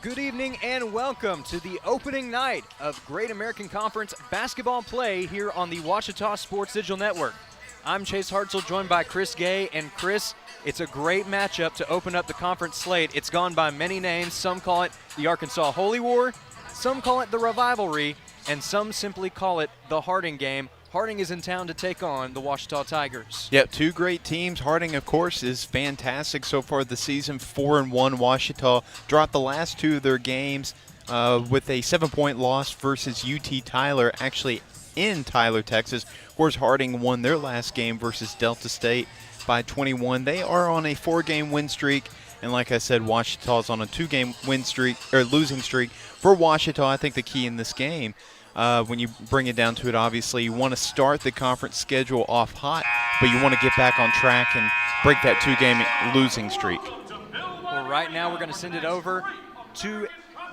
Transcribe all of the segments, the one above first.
Good evening and welcome to the opening night of Great American Conference basketball play here on the Ouachita Sports Digital Network. I'm Chase Hartzell, joined by Chris Gay. And Chris, it's a great matchup to open up the conference slate. It's gone by many names. Some call it the Arkansas Holy War, some call it the Revivalry, and some simply call it the Harding game. Harding is in town to take on the Ouachita Tigers. Yeah, two great teams. Harding, of course, is fantastic so far this season. 4-1. Ouachita dropped the last two of their games with a 7-point loss versus UT Tyler, actually in Tyler, Texas. Of course, Harding won their last game versus Delta State by 21. They are on a 4-game win streak. And like I said, Ouachita's on a 2-game win streak or losing streak. For Ouachita, I think the key in this game, when you bring it down to it, obviously, you want to start the conference schedule off hot, but you want to get back on track and break that 2-game losing streak. Well, right now we're going to send it over to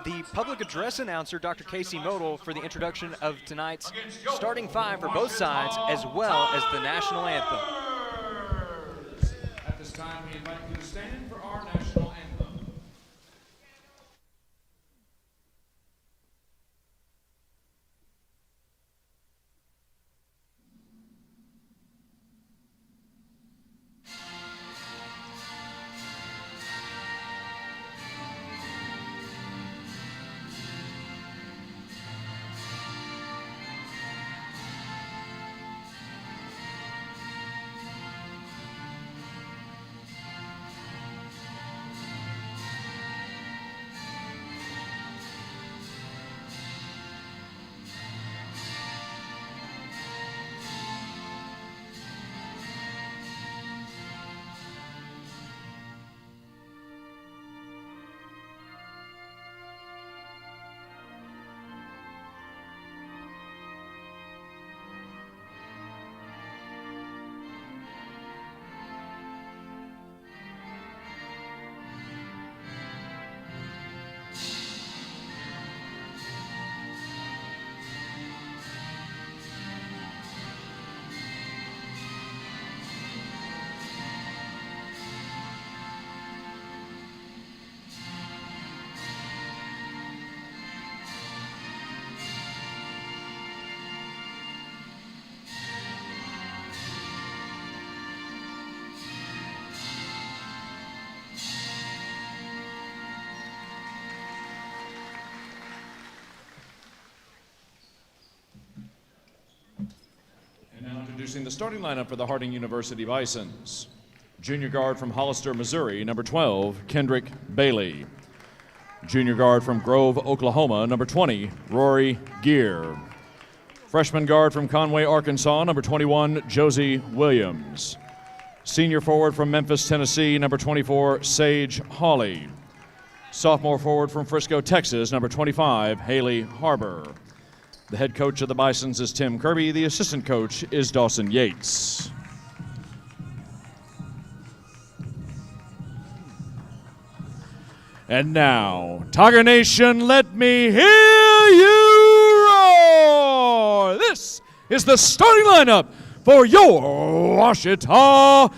the public address announcer, Dr. Casey Modal, for the introduction of tonight's starting five for both sides, as well as the national anthem. At this time, we invite you to stand for our national anthem. Introducing the starting lineup for the Harding University Bisons. Junior guard from Hollister, Missouri, number 12, Kendrick Bailey. Junior guard from Grove, Oklahoma, number 20, Rory Gear. Freshman guard from Conway, Arkansas, number 21, Josie Williams. Senior forward from Memphis, Tennessee, number 24, Sage Hawley. Sophomore forward from Frisco, Texas, number 25, Haley Harbor. The head coach of the Bisons is Tim Kirby. The assistant coach is Dawson Yates. And now, Tiger Nation, let me hear you roar! This is the starting lineup for your Ouachita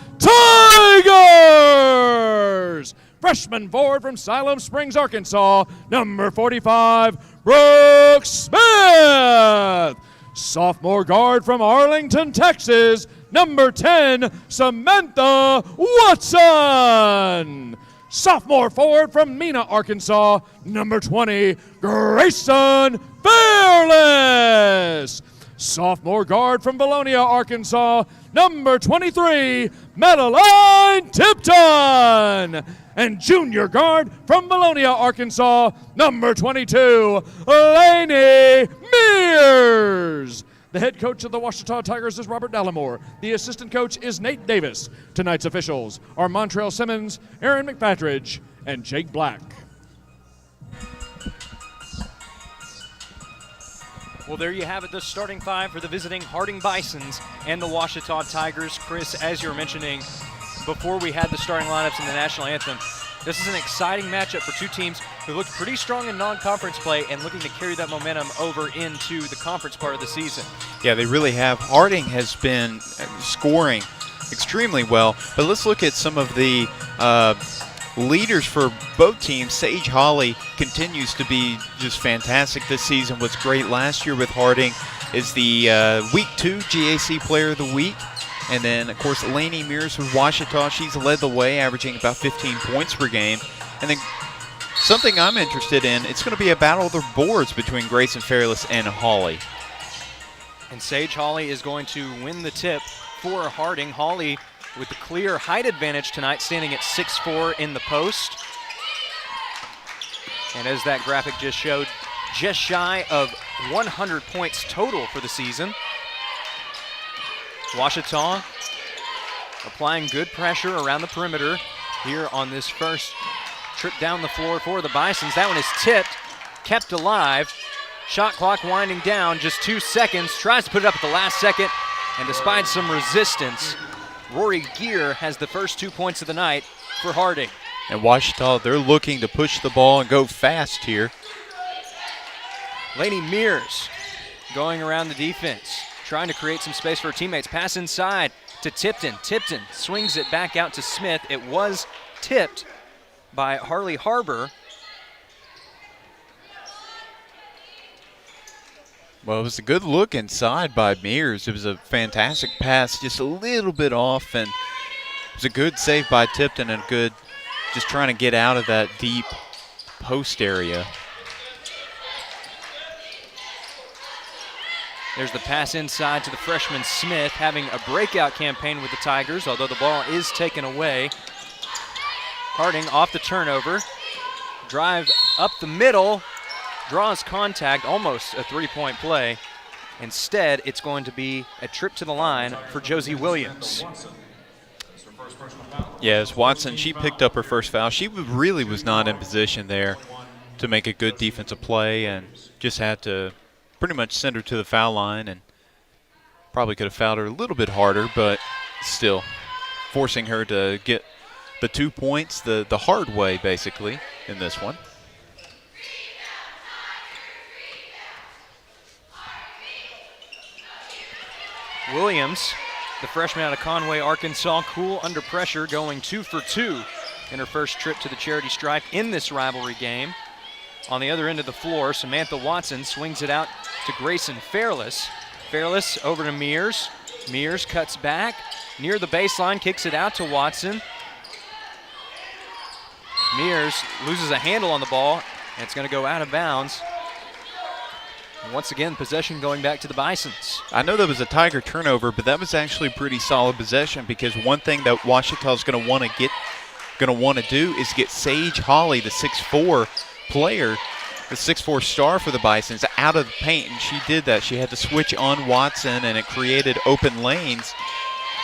Tigers! Freshman forward from Siloam Springs, Arkansas, number 45, Brooke Smith. Sophomore guard from Arlington, Texas, number 10, Samantha Watson. Sophomore forward from Mena, Arkansas, number 20, Grayson Fearless. Sophomore guard from Bologna, Arkansas, number 23, Madeline Tipton. And junior guard from Bologna, Arkansas, number 22, Lainey Mears. The head coach of the Ouachita Tigers is Robert Dallimore. The assistant coach is Nate Davis. Tonight's officials are Montrell Simmons, Aaron McFatridge, and Jake Black. Well, there you have it, the starting five for the visiting Harding Bisons and the Ouachita Tigers. Chris, as you were mentioning before we had the starting lineups in the national anthem, this is an exciting matchup for two teams who looked pretty strong in non-conference play and looking to carry that momentum over into the conference part of the season. Yeah, they really have. Harding has been scoring extremely well, but let's look at some of the leaders for both teams. Sage Holly continues to be just fantastic this season, was great last year with Harding, is the Week 2 GAC Player of the Week. And then, of course, Lainey Mears with Ouachita, she's led the way, averaging about 15 points per game. And then something I'm interested in, it's going to be a battle of the boards between Grayson Fairless and Holly. And Sage Holly is going to win the tip for Harding. Holly with the clear height advantage tonight, standing at 6'4" in the post. And as that graphic just showed, just shy of 100 points total for the season. Ouachita applying good pressure around the perimeter here on this first trip down the floor for the Bisons. That one is tipped, kept alive. Shot clock winding down, just 2 seconds. Tries to put it up at the last second, and despite some resistance, Rory Gear has the first 2 points of the night for Harding. And Ouachita, they're looking to push the ball and go fast here. Lainey Mears going around the defense, trying to create some space for her teammates. Pass inside to Tipton. Tipton swings it back out to Smith. It was tipped by Harley Harbor. Well, it was a good look inside by Mears. It was a fantastic pass, just a little bit off, and it was a good save by Tipton and good just trying to get out of that deep post area. There's the pass inside to the freshman Smith, having a breakout campaign with the Tigers, although the ball is taken away. Harding off the turnover. Drive up the middle, draws contact, almost a three-point play. Instead, it's going to be a trip to the line for Josie Williams. Yes, Watson, she picked up her first foul. She really was not in position there to make a good defensive play and just had to pretty much send her to the foul line, and probably could have fouled her a little bit harder, but still forcing her to get the 2 points the hard way, basically, in this one. Williams, the freshman out of Conway, Arkansas, cool under pressure, going 2 for 2 in her first trip to the charity stripe in this rivalry game. On the other end of the floor, Samantha Watson swings it out to Grayson Fairless. Fairless over to Mears. Mears cuts back near the baseline, kicks it out to Watson. Mears loses a handle on the ball, and it's going to go out of bounds. And once again, possession going back to the Bisons. I know that was a Tiger turnover, but that was actually pretty solid possession, because one thing that Ouachita is going to want to do is get Sage Holly, the 6'4" player, the 6'4" star for the Bisons, out of the paint, and she did that. She had to switch on Watson, and it created open lanes,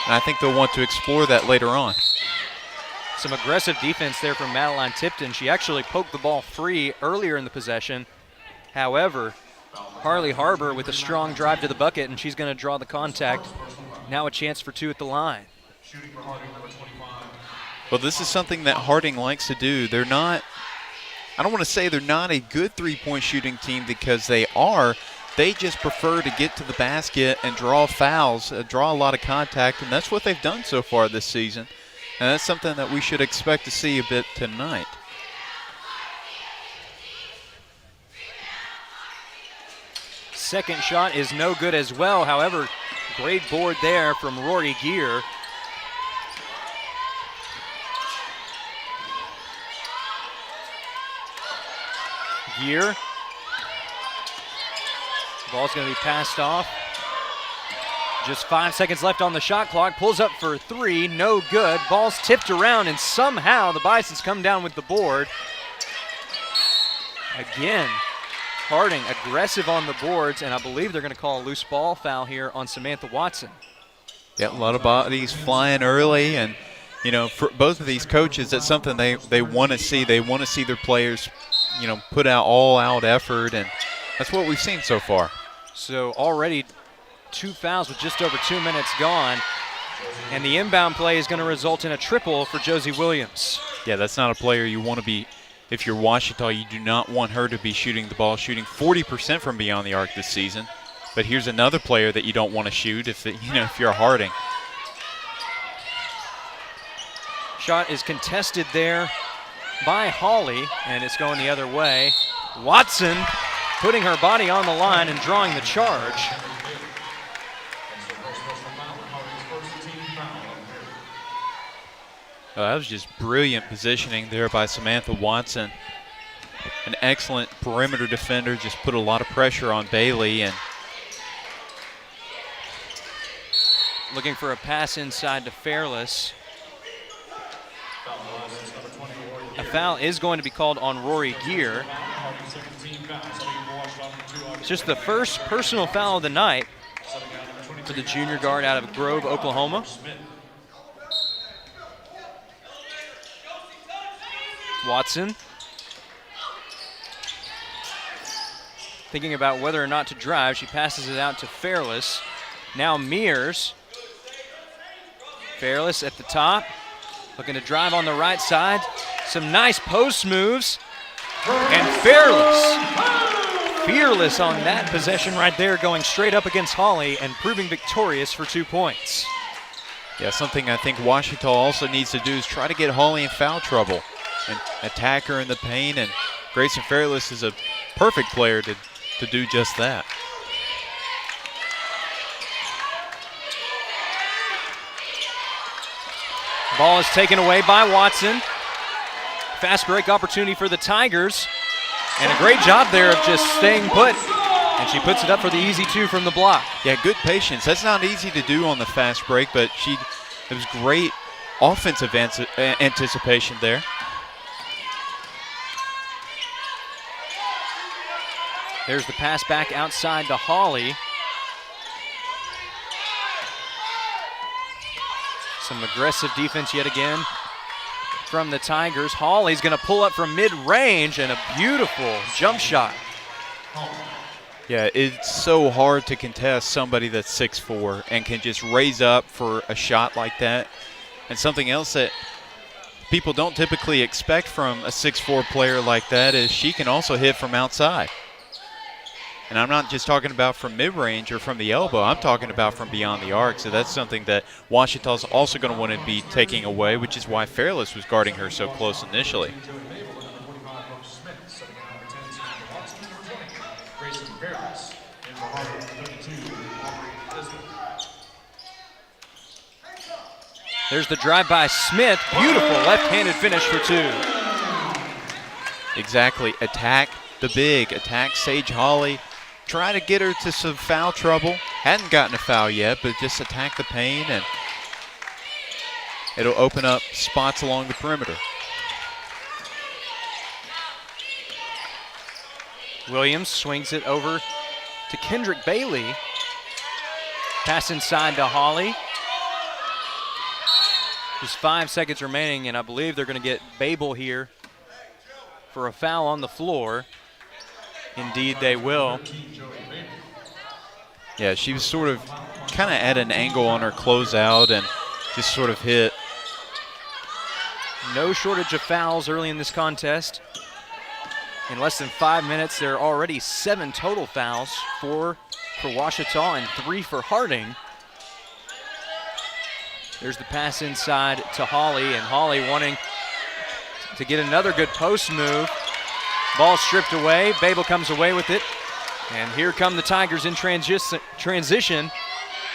and I think they'll want to explore that later on. Some aggressive defense there from Madeline Tipton. She actually poked the ball free earlier in the possession. However, Harley Harbor with a strong drive to the bucket, and she's going to draw the contact. Now a chance for 2 at the line. Well, this is something that Harding likes to do. They're not, I don't want to say they're not a good three-point shooting team, because they are. They just prefer to get to the basket and draw fouls, draw a lot of contact, and that's what they've done so far this season. And that's something that we should expect to see a bit tonight. Second shot is no good as well. However, great board there from Rory Gear. Gear. Ball's going to be passed off. Just 5 seconds left on the shot clock. Pulls up for 3, no good. Ball's tipped around, and somehow the Bisons come down with the board. Again, Harding aggressive on the boards, and I believe they're going to call a loose ball foul here on Samantha Watson. Yeah, a lot of bodies flying early, and you know, for both of these coaches, that's something they want to see. They want to see their players, you know, put out all-out effort, and that's what we've seen so far. So already 2 fouls with just over 2 minutes gone, and the inbound play is going to result in a triple for Josie Williams. Yeah, that's not a player you want to be. If you're Ouachita, you do not want her to be shooting the ball, shooting 40% from beyond the arc this season. But here's another player that you don't want to shoot if you're Harding. Shot is contested there by Hawley, and it's going the other way. Watson putting her body on the line and drawing the charge. That was just brilliant positioning there by Samantha Watson. An excellent perimeter defender, just put a lot of pressure on Bailey. And looking for a pass inside to Fairless. A foul is going to be called on Rory Gear. It's just the first personal foul of the night for the junior guard out of Grove, Oklahoma. Watson thinking about whether or not to drive. She passes it out to Fairless. Now Mears. Fairless at the top, looking to drive on the right side. Some nice post moves. And fearless on that possession right there, going straight up against Hawley and proving victorious for 2 points. yeah, something I think Ouachita also needs to do is try to get Hawley in foul trouble and attack her in the paint. And Grayson Fairless is a perfect player to do just that. Ball is taken away by Watson. Fast break opportunity for the Tigers. And a great job there of just staying put. And she puts it up for the easy 2 from the block. Yeah, good patience. That's not easy to do on the fast break, but it was great offensive anticipation there. There's the pass back outside to Hawley. Some aggressive defense yet again from the Tigers. Hawley's going to pull up from mid-range, and a beautiful jump shot. Yeah, it's so hard to contest somebody that's 6'4" and can just raise up for a shot like that. And something else that people don't typically expect from a 6'4" player like that is she can also hit from outside. And I'm not just talking about from mid-range or from the elbow. I'm talking about from beyond the arc. So that's something that Ouachita's also going to want to be taking away, which is why Fairless was guarding her so close initially. There's the drive by Smith. Beautiful left-handed finish for 2. Exactly. Attack the big. Attack Sage Hawley. Try to get her to some foul trouble. Hadn't gotten a foul yet, but just attack the paint, and it'll open up spots along the perimeter. Williams swings it over to Kendrick Bailey. Pass inside to Hawley. Just 5 seconds remaining, and I believe they're going to get Babel here for a foul on the floor. Indeed, they will. Yeah, she was sort of kind of at an angle on her closeout and just sort of hit. No shortage of fouls early in this contest. In less than 5 minutes, there are already 7 total fouls, 4 for Ouachita and 3 for Harding. There's the pass inside to Hawley, and Hawley wanting to get another good post move. Ball stripped away. Babel comes away with it. And here come the Tigers in transition.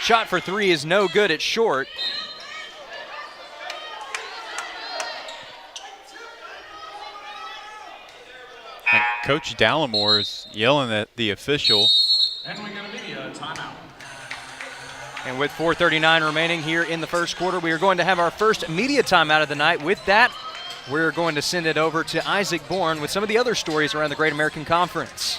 Shot for 3 is no good. It's short. And Coach Dallimore is yelling at the official. And we got a media timeout. And with 4:39 remaining here in the first quarter, we are going to have our first media timeout of the night. With that, we're going to send it over to Isaac Bourne with some of the other stories around the Great American Conference.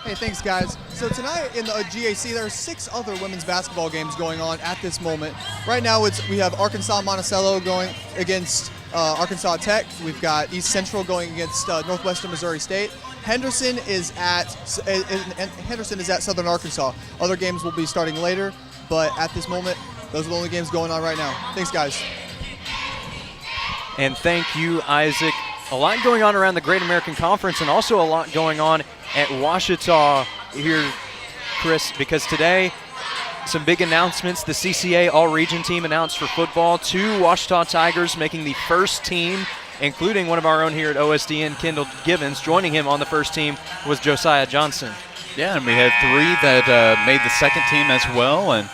Hey, thanks, guys. So tonight in the GAC, there are 6 other women's basketball games going on at this moment. Right now, we have Arkansas Monticello going against Arkansas Tech. We've got East Central going against Northwestern Missouri State. Henderson is at Southern Arkansas. Other games will be starting later, but at this moment, those are the only games going on right now. Thanks, guys. And thank you, Isaac. A lot going on around the Great American Conference, and also a lot going on at Ouachita here, Chris, because today, some big announcements. The CCA All-Region team announced for football. 2 Ouachita Tigers making the first team including one of our own here at OSDN, Kendall Givens. Joining him on the first team was Josiah Johnson. Yeah, and we had 3 that made the second team as well, and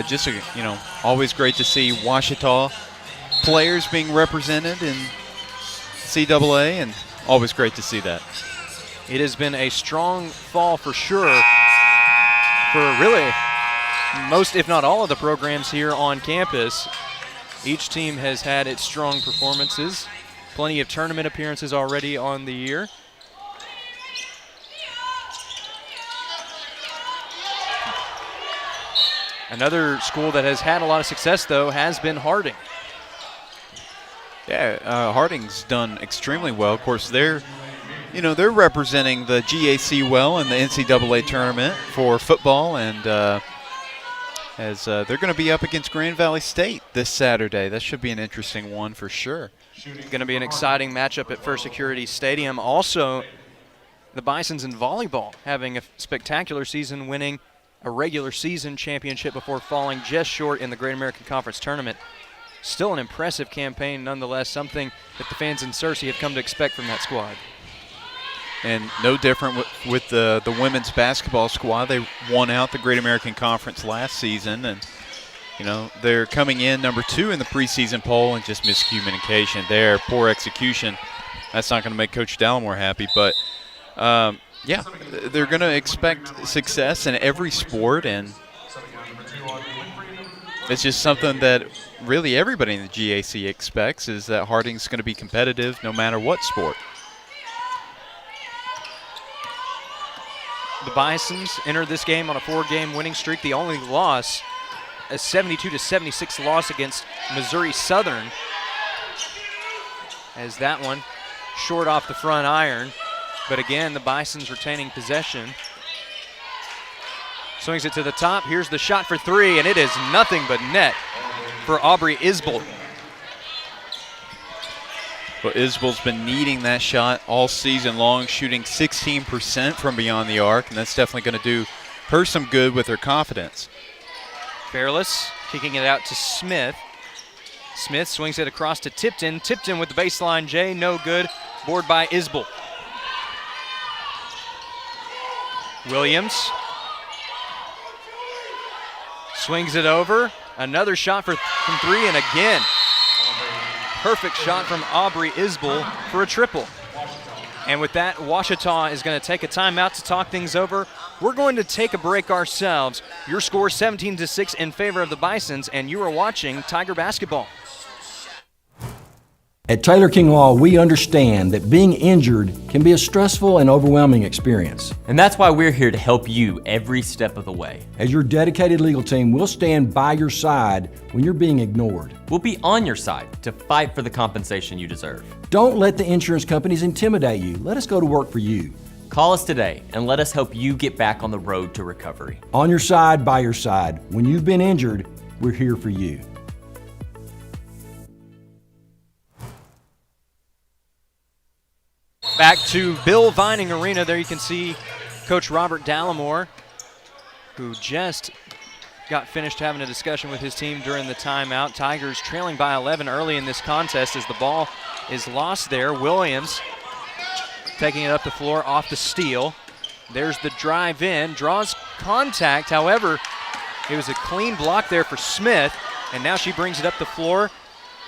just, always great to see Ouachita players being represented in CAA, and always great to see that. It has been a strong fall for sure for really most, if not all, of the programs here on campus. Each team has had its strong performances. Plenty of tournament appearances already on the year. Another school that has had a lot of success, though, has been Harding. Yeah, Harding's done extremely well. Of course, they're representing the GAC well in the NCAA tournament for football, and as they're going to be up against Grand Valley State this Saturday. That should be an interesting one for sure. It's going to be an exciting matchup at First Security Stadium. Also, the Bisons in volleyball having a spectacular season, winning a regular season championship before falling just short in the Great American Conference tournament. Still an impressive campaign nonetheless, something that the fans in Searcy have come to expect from that squad. And no different with the women's basketball squad. They won out the Great American Conference last season, and they're coming in number 2 in the preseason poll, and just miscommunication there, poor execution. That's not going to make Coach Dallimore happy, but yeah, they're going to expect success in every sport, and it's just something that really everybody in the GAC expects, is that Harding's going to be competitive no matter what sport. The Bisons entered this game on a 4-game winning streak. The only loss, a 72-76 loss against Missouri Southern, as that one short off the front iron. But again, the Bisons retaining possession. Swings it to the top. Here's the shot for 3, and it is nothing but net for Aubrey Isbell. Well, Isbell's been needing that shot all season long, shooting 16% from beyond the arc, and that's definitely going to do her some good with her confidence. Fairless kicking it out to Smith. Smith swings it across to Tipton. Tipton with the baseline J, no good. Board by Isbell. Williams swings it over. Another shot from 3, and again, perfect shot from Aubrey Isbell for a triple. And with that, Ouachita is going to take a timeout to talk things over. We're going to take a break ourselves. Your score 17-6 in favor of the Bisons, and you are watching Tiger basketball. At Taylor King Law, we understand that being injured can be a stressful and overwhelming experience. And that's why we're here to help you every step of the way. As your dedicated legal team, we'll stand by your side when you're being ignored. We'll be on your side to fight for the compensation you deserve. Don't let the insurance companies intimidate you. Let us go to work for you. Call us today and let us help you get back on the road to recovery. On your side, by your side. When you've been injured, we're here for you. Back to Bill Vining Arena. There you can see Coach Robert Dallimore, who just got finished having a discussion with his team during the timeout. Tigers trailing by 11 early in this contest as the ball is lost there. Williams taking it up the floor off the steal. There's the drive in, draws contact. However, it was a clean block there for Smith, and now she brings it up the floor.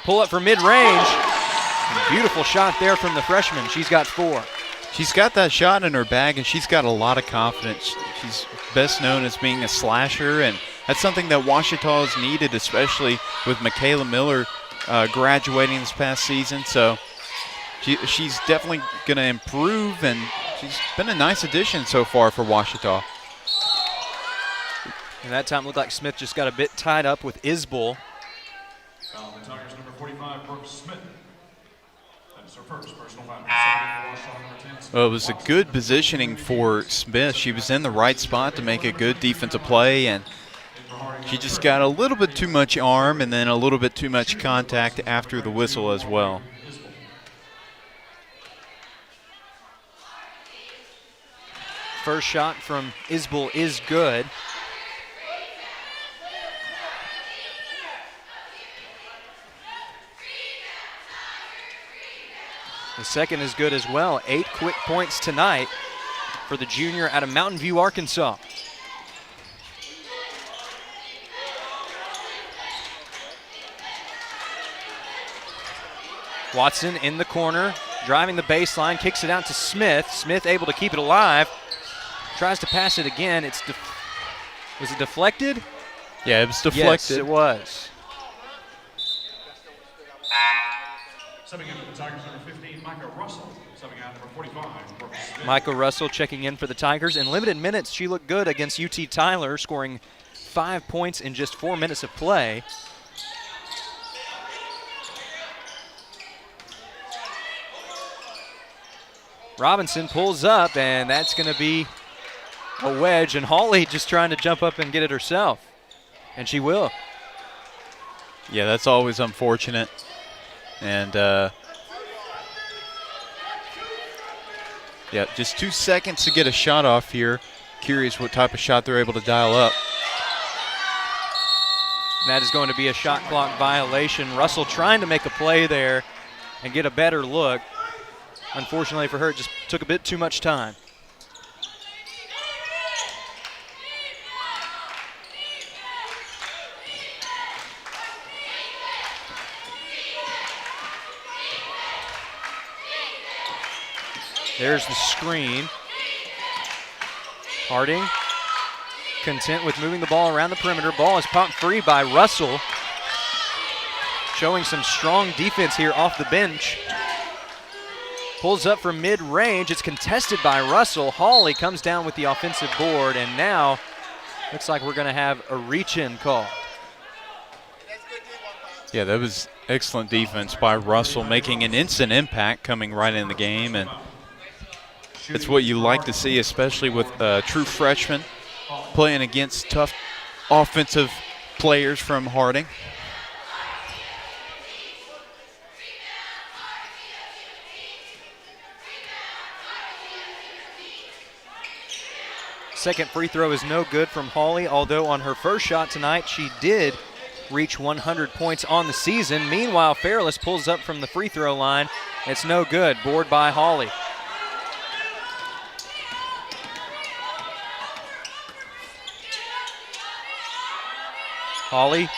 Pull up for mid-range. Beautiful shot there from the freshman. She's got 4. She's got that shot in her bag, and she's got a lot of confidence. She's best known as being a slasher, and that's something that Ouachita has needed, especially with Michaela Miller graduating this past season. So she's definitely going to improve, and she's been a nice addition so far for Ouachita. And that time looked like Smith just got a bit tied up with Isbell. The Tigers number 45, Brooke Smith. Well, it was a good positioning for Smith. She was in the right spot to make a good defensive play, and she just got a little bit too much arm and then a little bit too much contact after the whistle as well. First shot from Isbell is good. The second is good as well. 8 quick points tonight for the junior out of Mountain View, Arkansas. Watson in the corner, driving the baseline, kicks it out to Smith. Smith able to keep it alive. Tries to pass it again. Was it deflected? Yeah, it was deflected. Yes, it was. Subbing in for the Tigers, number 15, Micah Russell. Subbing out number 45, Brooke Smith. Michael Russell checking in for the Tigers. In limited minutes, she looked good against UT Tyler, scoring 5 points in just 4 minutes of play. Robinson pulls up, and that's going to be a wedge, and Hawley just trying to jump up and get it herself, and she will. Yeah, that's always unfortunate. And, yeah, just 2 seconds to get a shot off here. Curious what type of shot they're able to dial up. And that is going to be a shot clock violation. Russell trying to make a play there and get a better look. Unfortunately for her, it just took a bit too much time. There's the screen. Harding content with moving the ball around the perimeter. Ball is popped free by Russell. Showing some strong defense here off the bench. Pulls up from mid-range. It's contested by Russell. Hawley comes down with the offensive board, and now looks like we're going to have a reach-in call. Yeah, that was excellent defense by Russell, making an instant impact coming right in the game. And it's what you like to see, especially with true freshmen playing against tough offensive players from Harding. Second free throw is no good from Hawley, although on her first shot tonight, she did reach 100 points on the season. Meanwhile, Fairless pulls up from the free throw line. It's no good. Board by Hawley. Hawley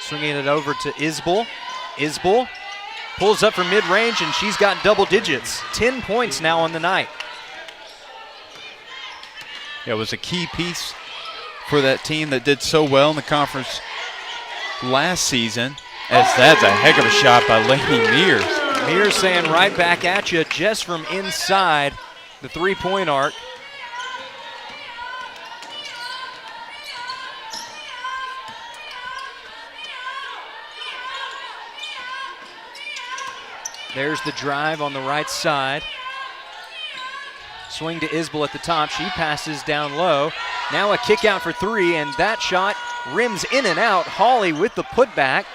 swinging it over to Isbell. Isbell pulls up from mid-range, and she's got double digits. 10 points now on the night. Yeah, it was a key piece for that team that did so well in the conference last season, as that's a heck of a shot by Lainey Mears. Mears saying right back at you just from inside the three-point arc. There's the drive on the right side. Swing to Isbell at the top. She passes down low. Now a kick out for three, and that shot rims in and out. Hawley with the putback.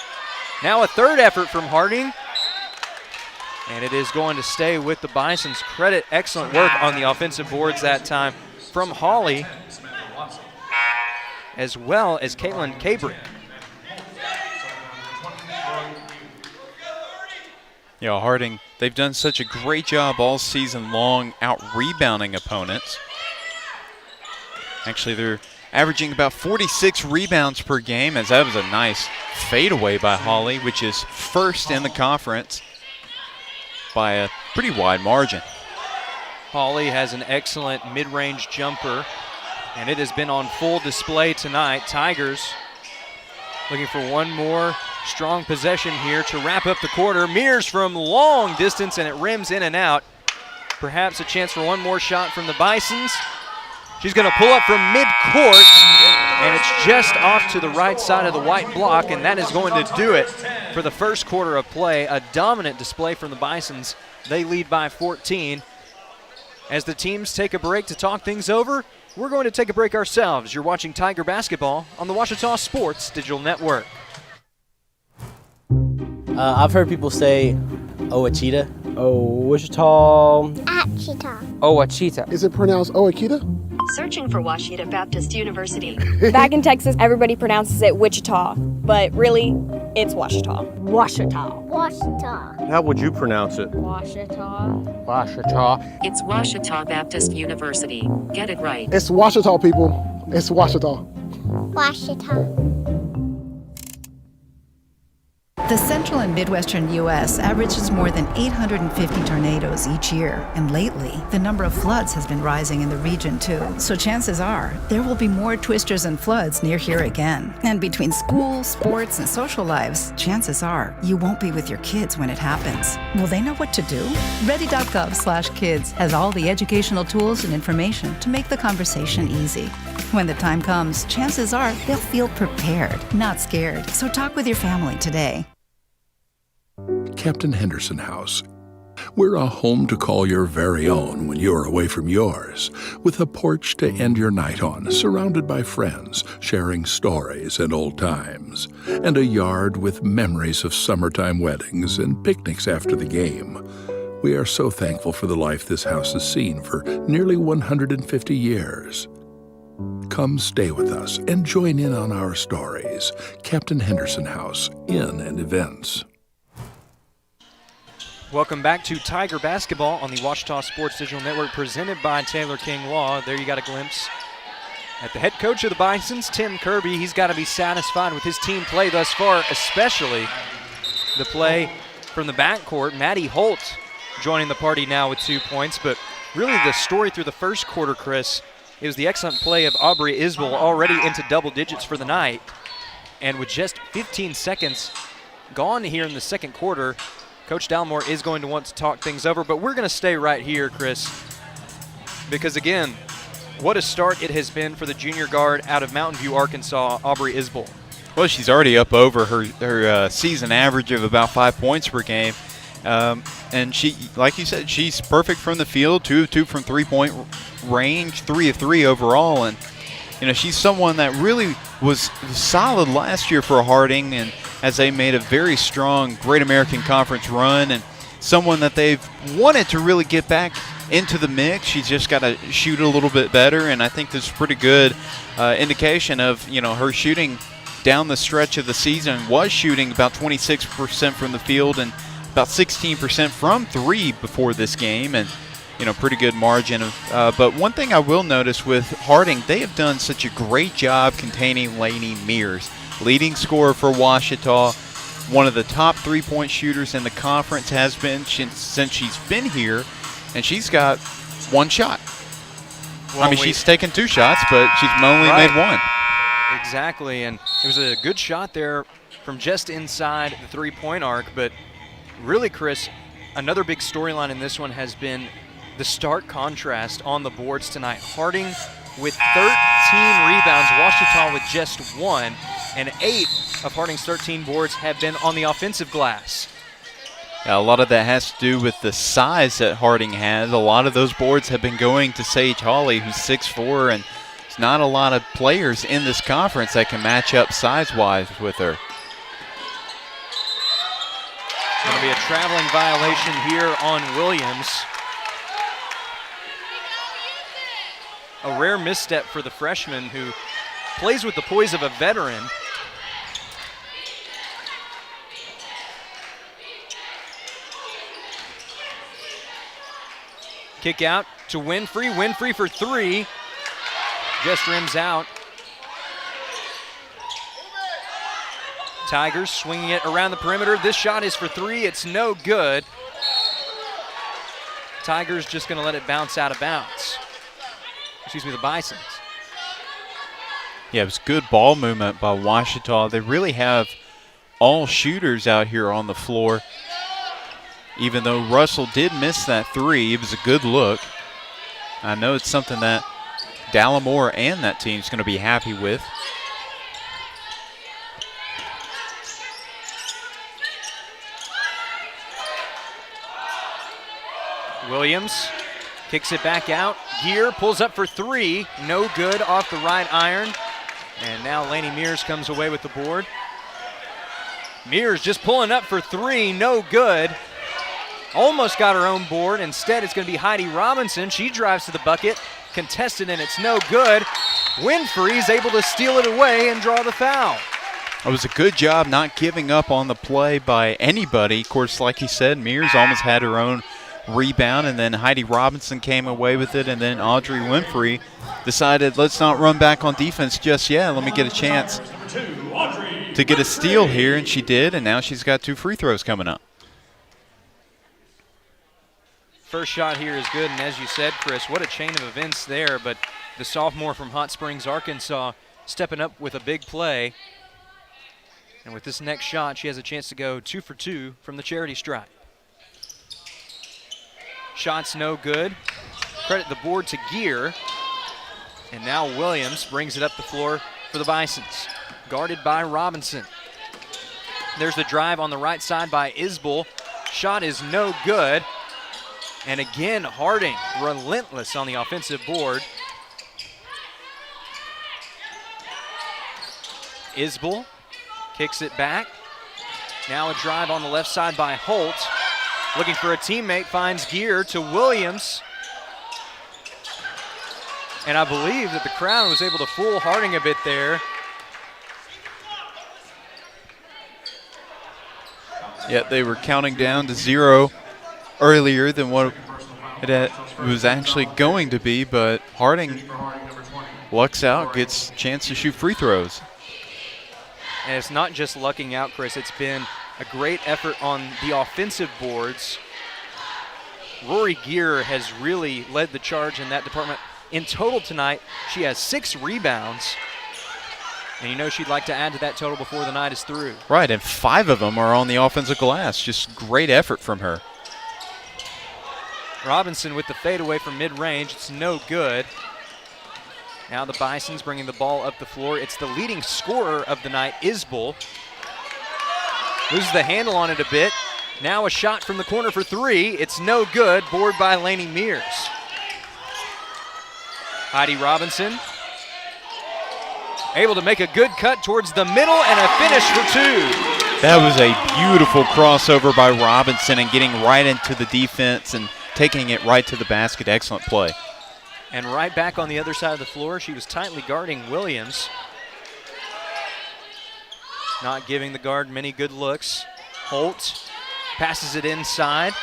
Now a third effort from Harding. And it is going to stay with the Bison's. Credit excellent work on the offensive boards that time from Hawley, as well as Caitlin Cabrick. You know, Harding, they've done such a great job all season long out-rebounding opponents. Actually, they're averaging about 46 rebounds per game, as that was a nice fadeaway by Hawley, which is first in the conference by a pretty wide margin. Hawley has an excellent mid-range jumper, and it has been on full display tonight. Tigers looking for one more strong possession here to wrap up the quarter. Mears from long distance, and it rims in and out. Perhaps a chance for one more shot from the Bisons. She's going to pull up from mid-court, and it's just off to the right side of the white block, and that is going to do it for the first quarter of play. A dominant display from the Bisons. They lead by 14. As the teams take a break to talk things over, we're going to take a break ourselves. You're watching Tiger Basketball on the Ouachita Sports Digital Network. I've heard people say Ouachita. Ouachita. Ouachita. Ouachita. Is it pronounced Ouachita? Searching for Ouachita Baptist University. Back in Texas, everybody pronounces it Wichita, but really, it's Ouachita. Ouachita. Ouachita. How would you pronounce it? Ouachita. Ouachita. It's Ouachita Baptist University. Get it right. It's Ouachita, people. It's Ouachita. Ouachita. The central and midwestern U.S. averages more than 850 tornadoes each year, and lately, the number of floods has been rising in the region too. So chances are, there will be more twisters and floods near here again. And between school, sports, and social lives, chances are, you won't be with your kids when it happens. Will they know what to do? Ready.gov/kids has all the educational tools and information to make the conversation easy. When the time comes, chances are they'll feel prepared, not scared. So talk with your family today. Captain Henderson House. We're a home to call your very own when you're away from yours, with a porch to end your night on, surrounded by friends, sharing stories and old times, and a yard with memories of summertime weddings and picnics after the game. We are so thankful for the life this house has seen for nearly 150 years. Come stay with us and join in on our stories. Captain Henderson House, Inn and Events. Welcome back to Tiger Basketball on the Ouachita Sports Digital Network, presented by Taylor King Law. There you got a glimpse at the head coach of the Bisons, Tim Kirby. He's got to be satisfied with his team play thus far, especially the play from the backcourt. Maddie Holt joining the party now with 2 points, but really the story through the first quarter, Chris, it was the excellent play of Aubrey Isbell, already into double digits for the night. And with just 15 seconds gone here in the second quarter, Coach Dalmore is going to want to talk things over, but we're going to stay right here, Chris, because again, what a start it has been for the junior guard out of Mountain View, Arkansas, Aubrey Isbell. Well, she's already up over her season average of about 5 points per game. And she, like you said, she's perfect from the field, 2 of 2 from three-point range, 3 of 3 overall. And, you know, she's someone that really was solid last year for Harding, and as they made a very strong Great American Conference run, and someone that they've wanted to really get back into the mix. She's just got to shoot a little bit better, and I think this is pretty good indication of, you know, her shooting down the stretch of the season. Was shooting about 26% from the field and about 16% from 3 before this game, and, you know, pretty good margin. But one thing I will notice with Harding, they have done such a great job containing Lainey Mears, leading scorer for Ouachita, one of the top 3-point shooters in the conference, has been since she's been here, and she's got 1 shot. Well, I mean, she's taken 2 shots, but she's only made 1. Exactly, and it was a good shot there from just inside the 3-point arc. But really, Chris, another big storyline in this one has been the stark contrast on the boards tonight. Harding with 13 rebounds, Ouachita with just 1, and 8 of Harding's 13 boards have been on the offensive glass. Yeah, a lot of that has to do with the size that Harding has. A lot of those boards have been going to Sage Hawley, who's 6'4", and there's not a lot of players in this conference that can match up size-wise with her. Going to be a traveling violation here on Williams. A rare misstep for the freshman, who plays with the poise of a veteran. Kick out to Winfrey. Winfrey for 3. Just rims out. Tigers swinging it around the perimeter. This shot is for 3. It's no good. Tigers just going to let it bounce out of bounds. Excuse me, the Bisons. Yeah, it was good ball movement by Ouachita. They really have all shooters out here on the floor. Even though Russell did miss that 3, it was a good look. I know it's something that Dallimore and that team's going to be happy with. Williams kicks it back out. Gear pulls up for 3. No good off the right iron. And now Lainey Mears comes away with the board. Mears just pulling up for 3. No good. Almost got her own board. Instead, it's going to be Heidi Robinson. She drives to the bucket, contested, and it's no good. Winfrey is able to steal it away and draw the foul. It was a good job not giving up on the play by anybody. Of course, like he said, Mears almost had her own rebound, and then Heidi Robinson came away with it, and then Audrey Winfrey decided, let's not run back on defense just yet. Let me get a chance to get a steal here, and she did, and now she's got 2 free throws coming up. First shot here is good, and as you said, Chris, what a chain of events there, but the sophomore from Hot Springs, Arkansas, stepping up with a big play. And with this next shot, she has a chance to go 2 for 2 from the charity stripe. Shot's no good. Credit the board to Gear. And now Williams brings it up the floor for the Bisons. Guarded by Robinson. There's the drive on the right side by Isbell. Shot is no good. And again, Harding relentless on the offensive board. Isbell kicks it back. Now a drive on the left side by Holt. Looking for a teammate, finds Gear to Williams. And I believe that the crowd was able to fool Harding a bit there. Yet they were counting down to 0 earlier than what it was actually going to be, but Harding lucks out, gets a chance to shoot free throws. And it's not just lucking out, Chris. It's been a great effort on the offensive boards. Rory Gear has really led the charge in that department. In total tonight, she has 6 rebounds. And you know she'd like to add to that total before the night is through. Right, and 5 of them are on the offensive glass. Just great effort from her. Robinson with the fadeaway from mid-range. It's no good. Now the Bisons bringing the ball up the floor. It's the leading scorer of the night, Isbell. Loses the handle on it a bit. Now a shot from the corner for 3. It's no good. Board by Lainey Mears. Heidi Robinson able to make a good cut towards the middle and a finish for 2. That was a beautiful crossover by Robinson and getting right into the defense and taking it right to the basket. Excellent play. And right back on the other side of the floor, she was tightly guarding Williams. Not giving the guard many good looks. Holt passes it inside.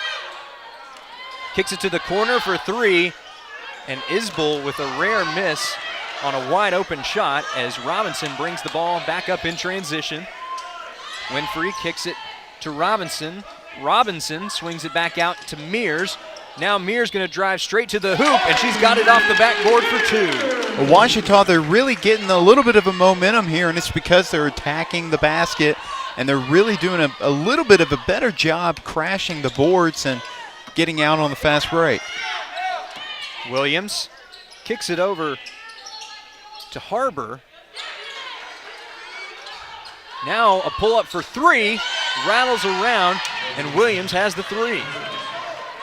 Kicks it to the corner for 3. And Isbell with a rare miss on a wide open shot as Robinson brings the ball back up in transition. Winfrey kicks it to Robinson. Robinson swings it back out to Mears. Now Mears going to drive straight to the hoop, and she's got it off the backboard for 2. Ouachita, they're really getting a little bit of a momentum here, and it's because they're attacking the basket, and they're really doing a little bit of a better job crashing the boards and getting out on the fast break. Williams kicks it over to Harbor. Now a pull-up for 3, rattles around, and Williams has the 3.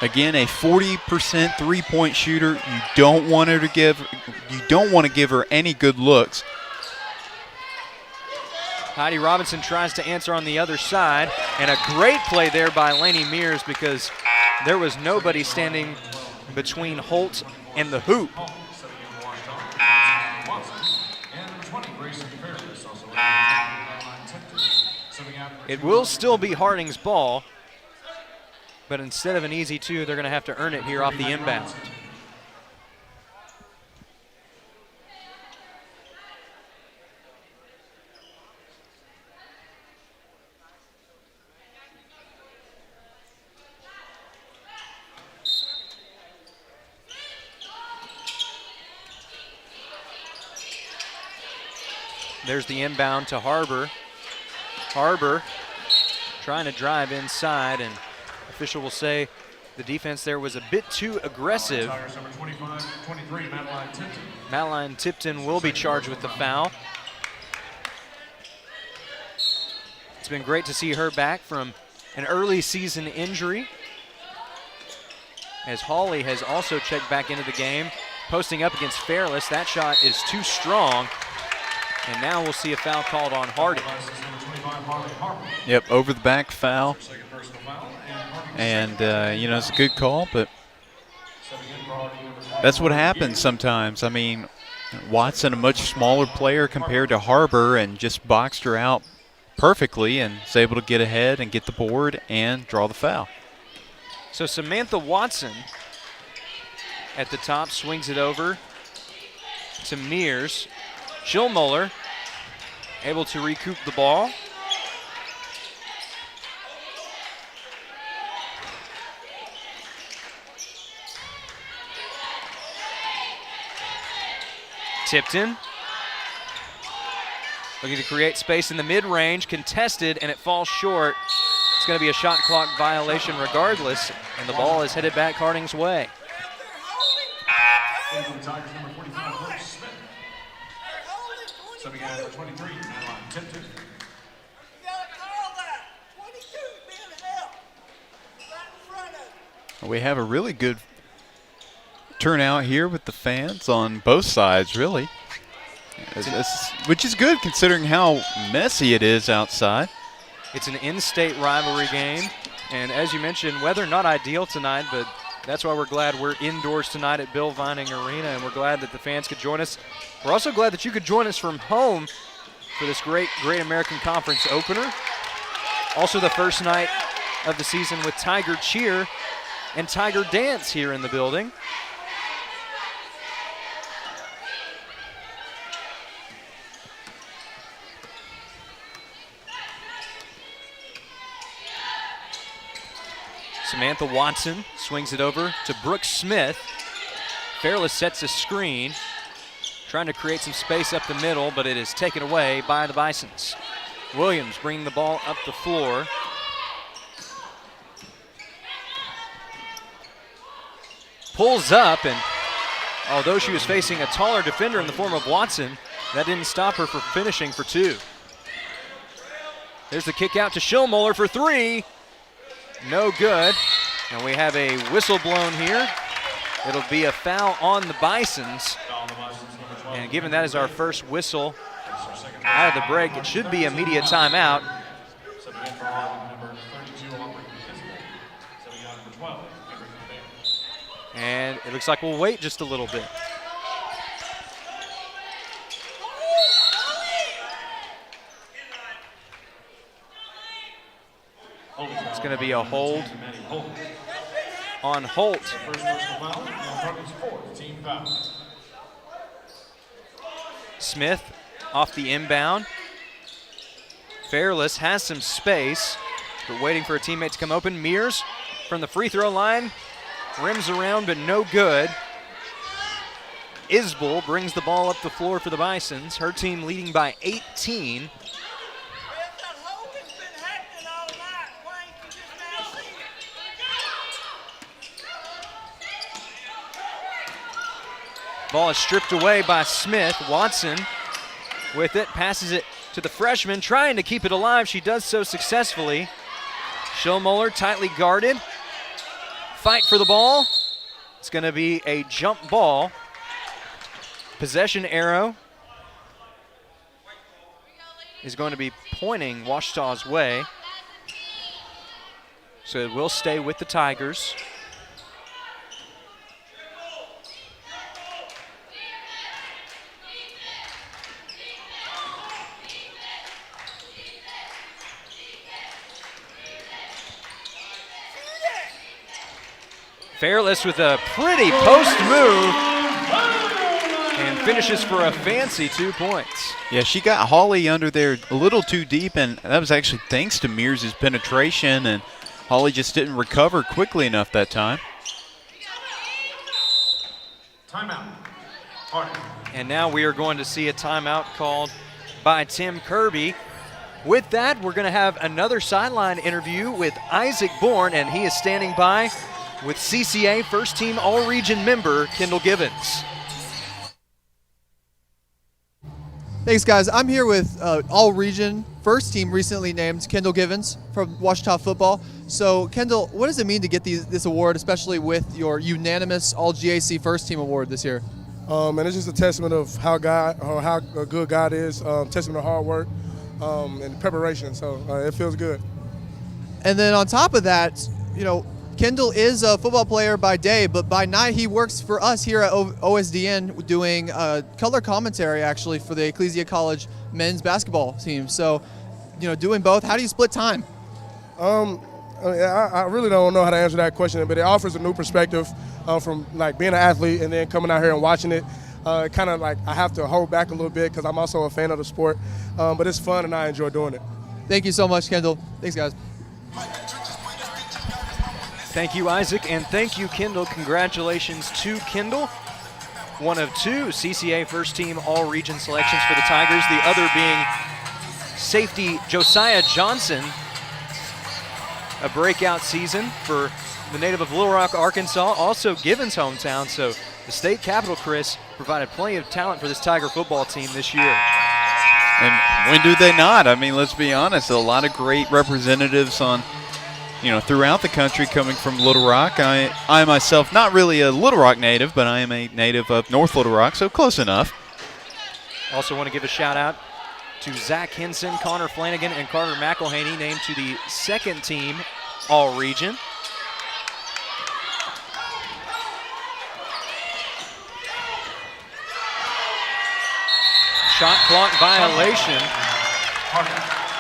Again, a 40% three-point shooter. You don't want to give her any good looks. Heidi Robinson tries to answer on the other side, and a great play there by Lainey Mears because there was nobody standing between Holt and the hoop. It will still be Harding's ball, but instead of an easy 2, they're going to have to earn it here off the inbound. There's the inbound to Harbor. Harbor trying to drive inside, and official will say the defense there was a bit too aggressive. Madeline Tipton will be charged with the foul. It's been great to see her back from an early season injury, as Hawley has also checked back into the game, posting up against Fairless. That shot is too strong, and now we'll see a foul called on Harding. Yep, over the back foul. And, it's a good call, but That's what happens sometimes. I mean, Watson, a much smaller player compared to Harbor, and just boxed her out perfectly and is able to get ahead and get the board and draw the foul. So Samantha Watson at the top swings it over to Mears. Schillmuller able to recoup the ball. Tipton looking to create space in the mid-range, contested, and it falls short. It's going to be a shot clock violation regardless, and the ball is headed back Harding's way. We have a really good turnout here with the fans on both sides, really. Which is good considering how messy it is outside. It's an in-state rivalry game, and as you mentioned, weather not ideal tonight, but that's why we're glad we're indoors tonight at Bill Vining Arena, and we're glad that the fans could join us. We're also glad that you could join us from home for this great American Conference opener. Also the first night of the season with Tiger Cheer and Tiger Dance here in the building. Samantha Watson swings it over to Brooke Smith. Fairless sets a screen, trying to create some space up the middle, but it is taken away by the Bisons. Williams bringing the ball up the floor. Pulls up, and although she was facing a taller defender in the form of Watson, that didn't stop her from finishing for two. There's the kick out to Schillmuller for three. No good. And we have a whistle blown here. It'll be a foul on the Bisons. And given that is our first whistle out of the break, it should be a media timeout. And it looks like we'll wait just a little bit. It's going to be a hold on Holt. Smith off the inbound. Fairless has some space, but waiting for a teammate to come open. Mears from the free throw line. Rims around, but no good. Isbell brings the ball up the floor for the Bisons. Her team leading by 18. Ball is stripped away by Smith. Watson with it, passes it to the freshman, trying to keep it alive. She does so successfully. Schillmuller tightly guarded. Fight for the ball. It's going to be a jump ball. Possession arrow is going to be pointing Ouachita's way. So it will stay with the Tigers. Fairless with a pretty post move and finishes for a fancy 2 points. Yeah, she got Holly under there a little too deep, and that was actually thanks to Mears' penetration, and Holly just didn't recover quickly enough that time. Timeout. And now we are going to see a timeout called by Tim Kirby. With that, we're going to have another sideline interview with Isaac Bourne, and he is standing by with CCA First Team All-Region member Kendall Givens. Thanks, guys. I'm here with All-Region First Team recently named Kendall Givens from Ouachita football. So, Kendall, what does it mean to get this award, especially with your unanimous All-GAC First Team award this year? And it's just a testament of how good God is, testament of hard work and preparation. So it feels good. And then on top of that, you know, Kendall is a football player by day, but by night he works for us here at OSDN doing color commentary actually for the Ecclesia College men's basketball team. So, doing both. How do you split time? I really don't know how to answer that question, but it offers a new perspective from like being an athlete and then coming out here and watching it. Kind of like I have to hold back a little bit because I'm also a fan of the sport, but it's fun and I enjoy doing it. Thank you so much, Kendall. Thanks, guys. Thank you, Isaac, and thank you, Kendall. Congratulations to Kendall. One of two CCA first-team all-region selections for the Tigers, the other being safety Josiah Johnson. A breakout season for the native of Little Rock, Arkansas, also Gibbons' hometown. So the state capital, Chris, provided plenty of talent for this Tiger football team this year. And when do they not? I mean, let's be honest, a lot of great representatives on, throughout the country coming from Little Rock. I myself, not really a Little Rock native, but I am a native of North Little Rock, so close enough. Also want to give a shout out to Zach Henson, Connor Flanagan, and Carter McElhaney, named to the second team all-region. Shot clock violation.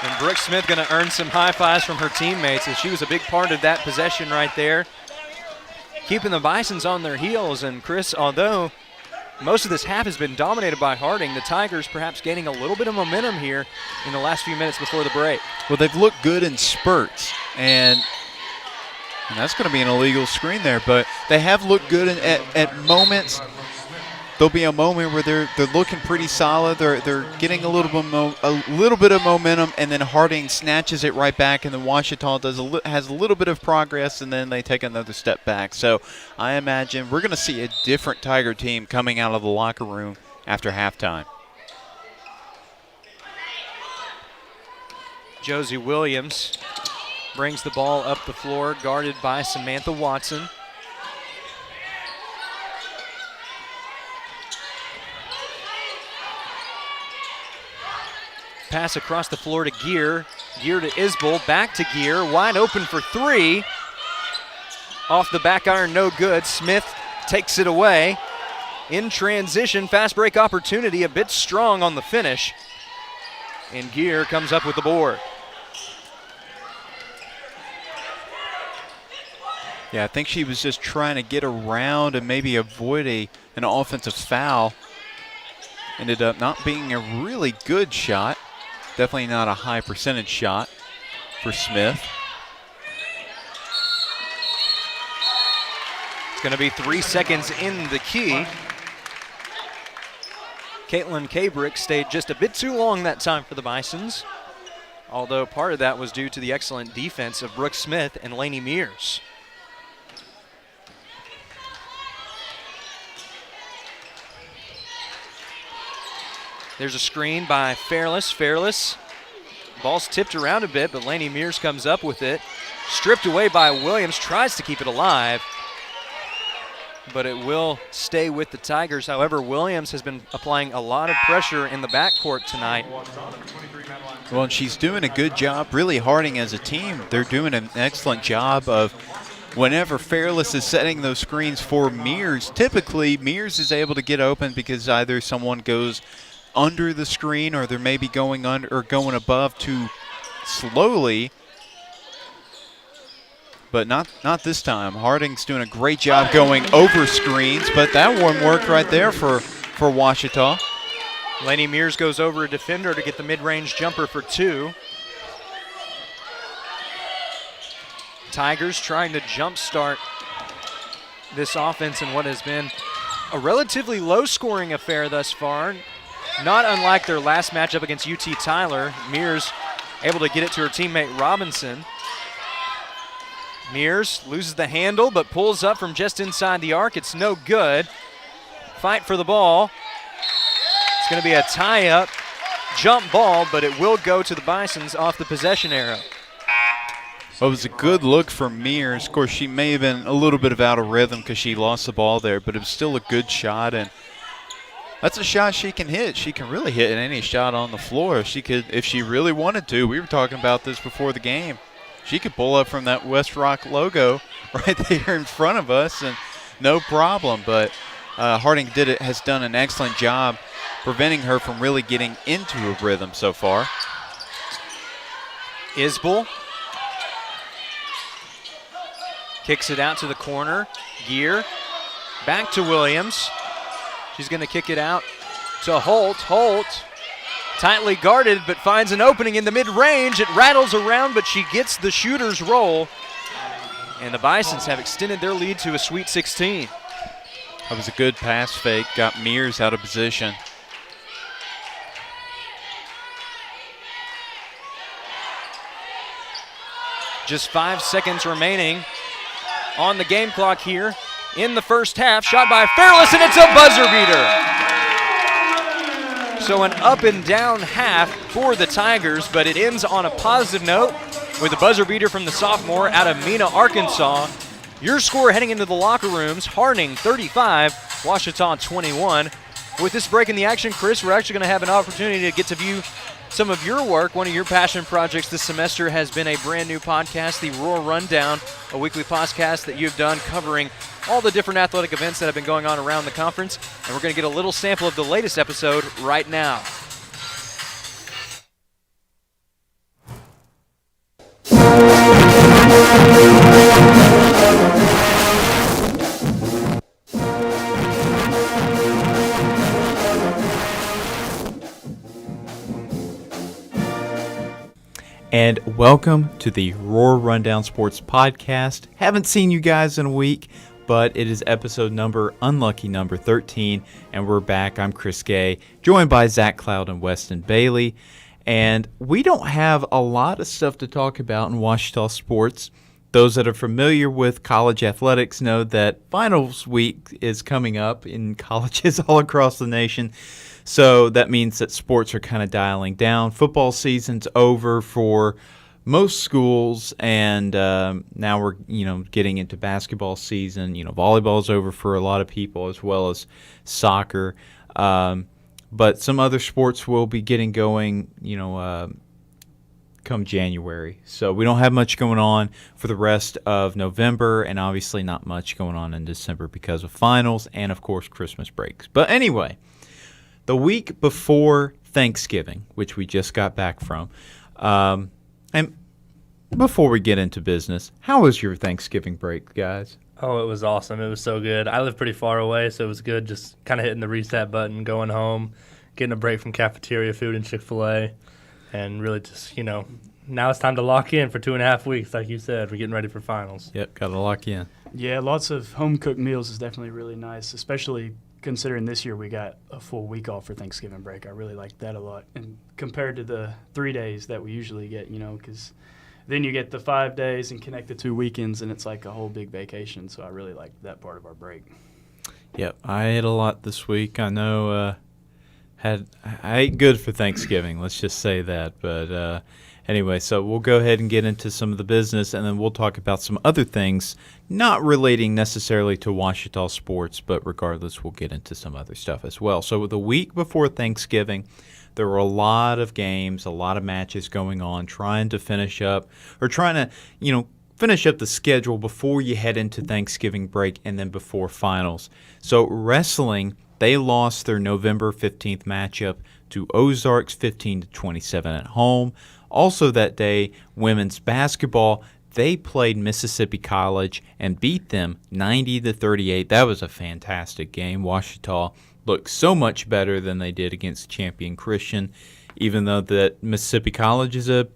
And Brooke Smith going to earn some high fives from her teammates, as she was a big part of that possession right there, keeping the Bisons on their heels. And Chris, although most of this half has been dominated by Harding, the Tigers perhaps gaining a little bit of momentum here in the last few minutes before the break. Well, they've looked good in spurts, and that's going to be an illegal screen there, but they have looked good at moments. There'll be a moment where they're looking pretty solid. They're getting a little bit of momentum, and then Harding snatches it right back, and then Ouachita has a little bit of progress, and then they take another step back. So I imagine we're going to see a different Tiger team coming out of the locker room after halftime. Josie Williams brings the ball up the floor, guarded by Samantha Watson. Pass across the floor to Gear. Gear to Isbell, back to Gear, wide open for three. Off the back iron, no good. Smith takes it away. In transition, fast break opportunity, a bit strong on the finish. And Gear comes up with the board. Yeah, I think she was just trying to get around and maybe avoid an offensive foul. Ended up not being a really good shot. Definitely not a high percentage shot for Smith. It's going to be 3 seconds in the key. Caitlin Cabrick stayed just a bit too long that time for the Bisons, although part of that was due to the excellent defense of Brooke Smith and Lainey Mears. There's a screen by Fairless. Fairless, ball's tipped around a bit, but Lainey Mears comes up with it. Stripped away by Williams, tries to keep it alive, but it will stay with the Tigers. However, Williams has been applying a lot of pressure in the backcourt tonight. Well, and she's doing a good job. Really, Harding as a team, they're doing an excellent job of whenever Fairless is setting those screens for Mears, typically Mears is able to get open because either someone goes under the screen or they're maybe going under or going above too slowly. But not this time. Harding's doing a great job going over screens, but that one worked right there for Ouachita. Lainey Mears goes over a defender to get the mid-range jumper for two. Tigers trying to jumpstart this offense in what has been a relatively low-scoring affair thus far. Not unlike their last matchup against UT Tyler. Mears able to get it to her teammate Robinson. Mears loses the handle but pulls up from just inside the arc. It's no good. Fight for the ball. It's going to be a tie-up jump ball, but it will go to the Bisons off the possession arrow. Well, it was a good look for Mears. Of course, she may have been a little bit of out of rhythm because she lost the ball there, but it was still a good shot, and that's a shot she can hit. She can really hit any shot on the floor. She could, if she really wanted to. We were talking about this before the game. She could pull up from that West Rock logo right there in front of us, and no problem. But Harding has done an excellent job preventing her from really getting into a rhythm so far. Isbell kicks it out to the corner. Gear back to Williams. She's going to kick it out to Holt. Holt tightly guarded, but finds an opening in the mid-range. It rattles around, but she gets the shooter's roll. And the Bisons have extended their lead to a Sweet 16. That was a good pass fake. Got Mears out of position. Just 5 seconds remaining on the game clock here in the first half. Shot by Fairless, and it's a buzzer beater. So an up and down half for the Tigers, but it ends on a positive note with a buzzer beater from the sophomore out of Mena, Arkansas. Your score heading into the locker rooms, Harding 35, Ouachita 21. With this break in the action, Chris, we're actually going to have an opportunity to get to view some of your work. One of your passion projects this semester has been a brand new podcast, the Roar Rundown, a weekly podcast that you've done covering all the different athletic events that have been going on around the conference. And we're going to get a little sample of the latest episode right now. And welcome to the Roar Rundown Sports Podcast. Haven't seen you guys in a week, but it is unlucky number 13, and we're back. I'm Chris Gay, joined by Zach Cloud and Weston Bailey. And we don't have a lot of stuff to talk about in Ouachita sports. Those that are familiar with college athletics know that finals week is coming up in colleges all across the nation. So that means that sports are kind of dialing down. Football season's over for most schools, and now we're getting into basketball season. Volleyball's over for a lot of people, as well as soccer. But some other sports will be getting going, come January. So we don't have much going on for the rest of November, and obviously not much going on in December because of finals and, of course, Christmas breaks. But anyway, the week before Thanksgiving, which we just got back from, and before we get into business, how was your Thanksgiving break, guys? Oh, it was awesome. It was so good. I live pretty far away, so it was good just kind of hitting the reset button, going home, getting a break from cafeteria food and Chick-fil-A, and really just, now it's time to lock in for 2.5 weeks, like you said. We're getting ready for finals. Yep, got to lock in. Yeah, lots of home-cooked meals is definitely really nice, especially considering this year we got a full week off for Thanksgiving break. I really liked that a lot. And compared to the 3 days that we usually get, because then you get the 5 days and connect the 2 weekends, and it's like a whole big vacation. So I really liked that part of our break. Yep, I ate a lot this week. I know I ate good for Thanksgiving, let's just say that. But anyway, so we'll go ahead and get into some of the business, and then we'll talk about some other things not relating necessarily to Ouachita sports, but regardless, we'll get into some other stuff as well. So the week before Thanksgiving, there were a lot of games, a lot of matches going on, trying to finish up the schedule before you head into Thanksgiving break and then before finals. So wrestling, they lost their November 15th matchup to Ozarks 15-27 at home. Also that day, women's basketball, they played Mississippi College and beat them 90-38. That was a fantastic game. Ouachita looked so much better than they did against Champion Christian, even though that Mississippi College is a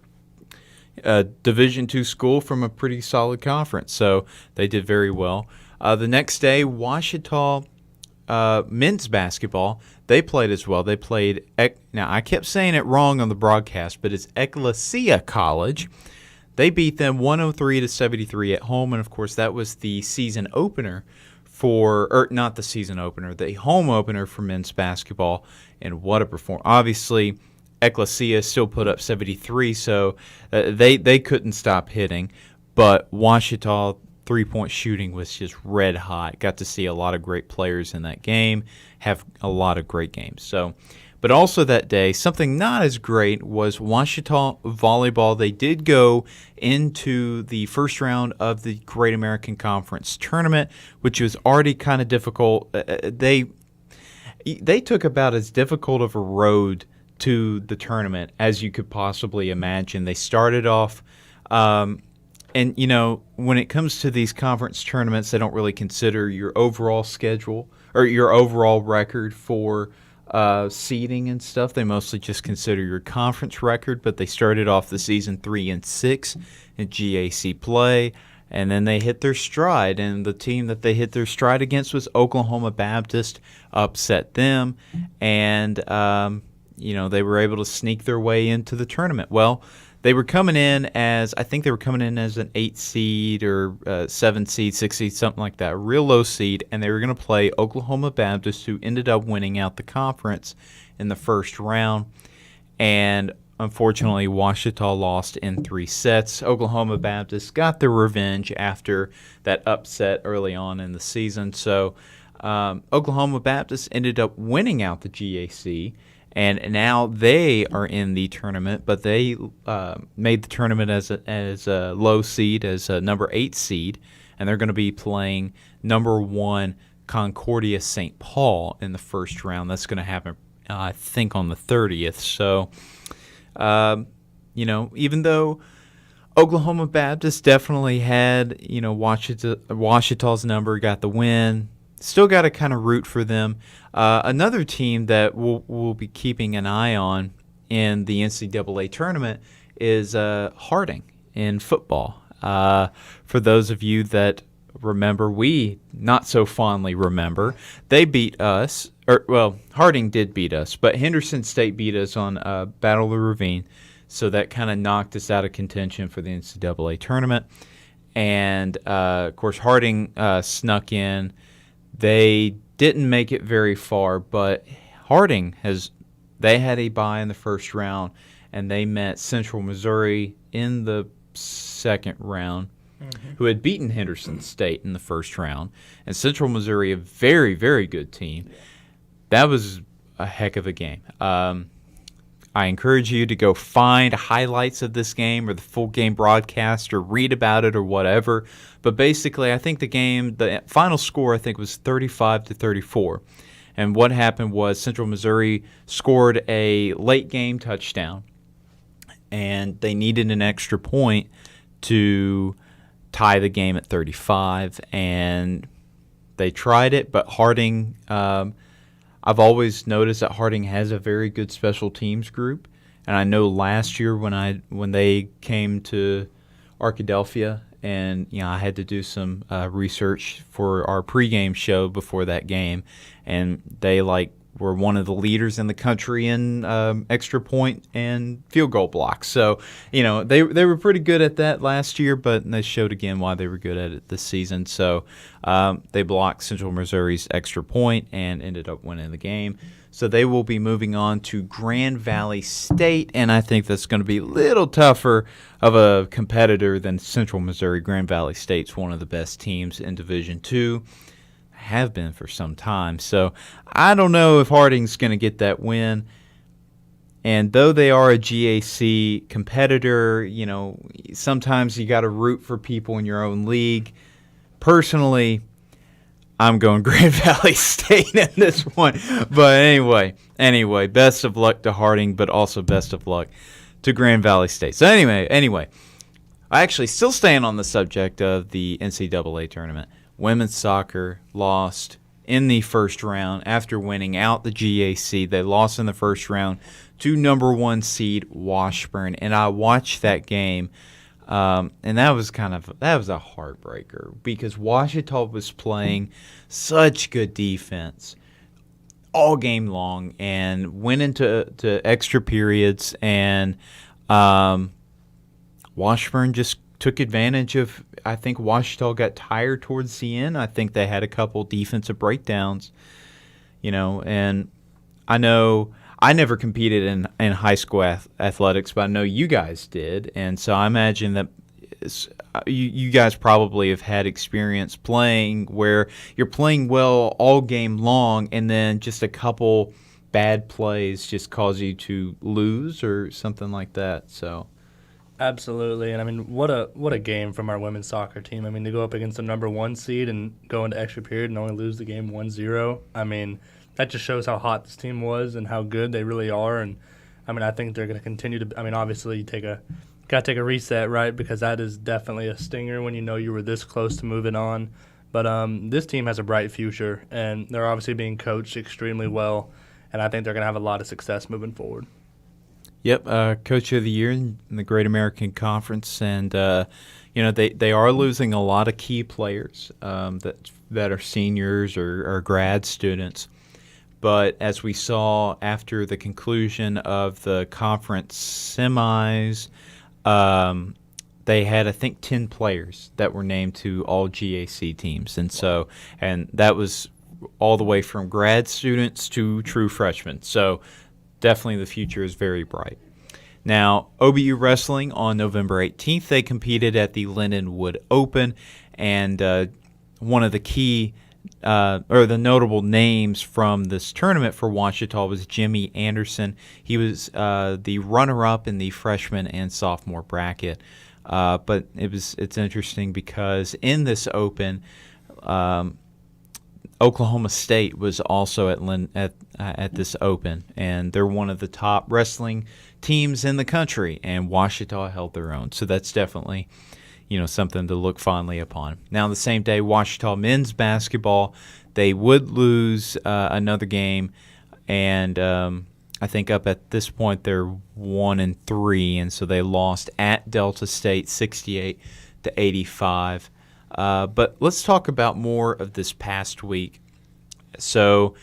Division II school from a pretty solid conference. So they did very well. The next day, Ouachita men's basketball, they played as well. They played, now I kept saying it wrong on the broadcast, but it's Ecclesia College. They beat them 103-73 at home, and of course that was the season opener not the season opener, the home opener for men's basketball, and what a performance. Obviously, Ecclesia still put up 73, so they couldn't stop hitting, but Ouachita three-point shooting was just red hot. Got to see a lot of great players in that game, have a lot of great games. So, But also that day, something not as great was Ouachita volleyball. They did go into the first round of the Great American Conference tournament, which was already kind of difficult. They took about as difficult of a road to the tournament as you could possibly imagine. They started off, and when it comes to these conference tournaments, they don't really consider your overall schedule or your overall record for seeding and stuff. They mostly just consider your conference record, but they started off the season 3-6 in GAC play, and then they hit their stride, and the team that they hit their stride against was Oklahoma Baptist, upset them, and they were able to sneak their way into the tournament. Well, they were coming in as, I think they were coming in as an 8 seed or 7 seed, 6 seed, something like that, a real low seed, and they were going to play Oklahoma Baptist, who ended up winning out the conference in the first round. And unfortunately, Ouachita lost in 3 sets. Oklahoma Baptist got their revenge after that upset early on in the season. So Oklahoma Baptist ended up winning out the GAC. And now they are in the tournament, but they made the tournament as a low seed, as a number 8 seed, and they're going to be playing number 1 Concordia St. Paul in the first round. That's going to happen, I think, on the 30th. So, even though Oklahoma Baptist definitely had, Ouachita's number, got the win, still got to kind of root for them. Another team that we'll be keeping an eye on in the NCAA tournament is Harding in football. For those of you that remember, we not so fondly remember, they beat us. Harding did beat us, but Henderson State beat us on Battle of the Ravine, so that kind of knocked us out of contention for the NCAA tournament. And, of course, Harding snuck in. They didn't make it very far, but Harding they had a bye in the first round, and they met Central Missouri in the second round, who had beaten Henderson State in the first round. And Central Missouri, a very, very good team. That was a heck of a game. I encourage you to go find highlights of this game or the full game broadcast or read about it or whatever. But basically, I think the final score, I think, was 35-34. And what happened was Central Missouri scored a late game touchdown, and they needed an extra point to tie the game at 35. And they tried it, but Harding, I've always noticed that Harding has a very good special teams group, and I know last year when they came to Arkadelphia, and I had to do some research for our pregame show before that game, and they were one of the leaders in the country in extra point and field goal blocks. So they were pretty good at that last year, but they showed again why they were good at it this season. So they blocked Central Missouri's extra point and ended up winning the game. So they will be moving on to Grand Valley State, and I think that's going to be a little tougher of a competitor than Central Missouri. Grand Valley State's one of the best teams in Division II. Have been for some time. So I don't know if Harding's going to get that win. And though they are a GAC competitor, sometimes you got to root for people in your own league. Personally, I'm going Grand Valley State in this one. But anyway, best of luck to Harding, but also best of luck to Grand Valley State. So anyway, I actually still staying on the subject of the NCAA tournament. Women's soccer lost in the first round after winning out the GAC. They lost in the first round to number 1 seed Washburn, and I watched that game, and that was a heartbreaker because Ouachita was playing such good defense all game long and went into extra periods, and Washburn just took advantage of. I think Ouachita got tired towards the end. I think they had a couple defensive breakdowns, and I know I never competed in high school athletics, but I know you guys did, and so I imagine that you guys probably have had experience playing where you're playing well all game long, and then just a couple bad plays just cause you to lose or something like that. So. Absolutely, and I mean, what a game from our women's soccer team. I mean, to go up against the number 1 seed and go into extra period and only lose the game 1-0. I mean, that just shows how hot this team was and how good they really are. And I mean, I think they're going to continue to. I mean, obviously, you got to take a reset, right? Because that is definitely a stinger when you know you were this close to moving on. But this team has a bright future, and they're obviously being coached extremely well. And I think they're going to have a lot of success moving forward. Yep, Coach of the Year in the Great American Conference, and they are losing a lot of key players that are seniors or grad students. But as we saw after the conclusion of the conference semis, they had, I think, 10 players that were named to all GAC teams, and that was all the way from grad students to true freshmen. So. Definitely the future is very bright. Now, OBU Wrestling on November 18th, they competed at the Lindenwood Open, and one of the key or the notable names from this tournament for Ouachita was Jimmy Anderson. He was the runner-up in the freshman and sophomore bracket. But it's interesting because in this Open, Oklahoma State was also at this Open, and they're one of the top wrestling teams in the country, and Ouachita held their own. So that's definitely, something to look fondly upon. Now, the same day, Ouachita men's basketball, they would lose another game, and I think up at this point they're 1-3, and so they lost at Delta State 68-85. But let's talk about more of this past week. So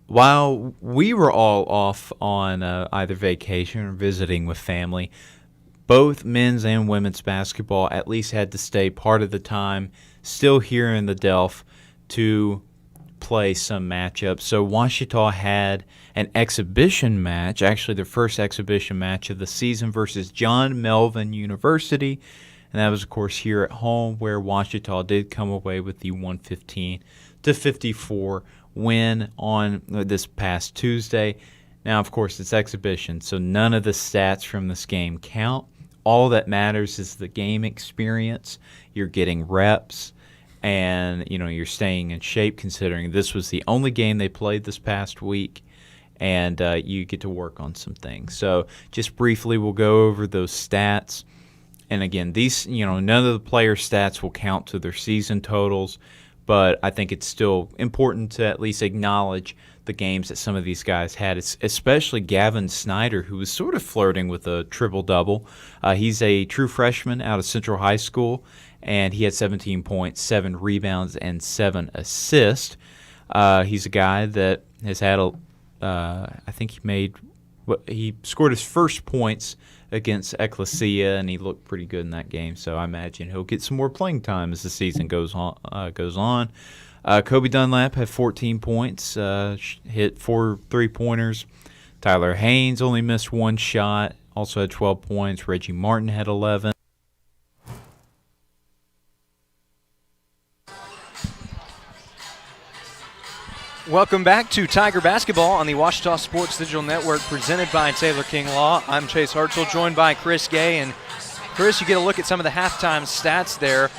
while we were all off on either vacation or visiting with family, both men's and women's basketball at least had to stay part of the time still here in the Delph to play some matchups. So Ouachita had an exhibition match, actually their first exhibition match of the season versus John Melvin University. And that was, of course, here at home where Ouachita did come away with the 115-54 win on this past Tuesday. Now, of course, it's exhibition, so none of the stats from this game count. All that matters is the game experience. You're getting reps, and you're staying in shape considering this was the only game they played this past week, and you get to work on some things. So just briefly, we'll go over those stats. And again, these, none of the player stats will count to their season totals, but I think it's still important to at least acknowledge the games that some of these guys had, especially Gavin Snyder, who was sort of flirting with a triple-double. He's a true freshman out of Central High School, and he had 17 points, 7 rebounds, and 7 assists. He's a guy that has had I think he scored his first points against Ecclesia, and he looked pretty good in that game. So I imagine he'll get some more playing time as the season goes on. Kobe Dunlap had 14 points, hit 4 3-pointers. Tyler Haynes only missed 1 shot, also had 12 points. Reggie Martin had 11. Welcome back to Tiger Basketball on the Ouachita Sports Digital Network, presented by Taylor King Law. I'm Chase Hartzell, joined by Chris Gay. And Chris, you get a look at some of the halftime stats there.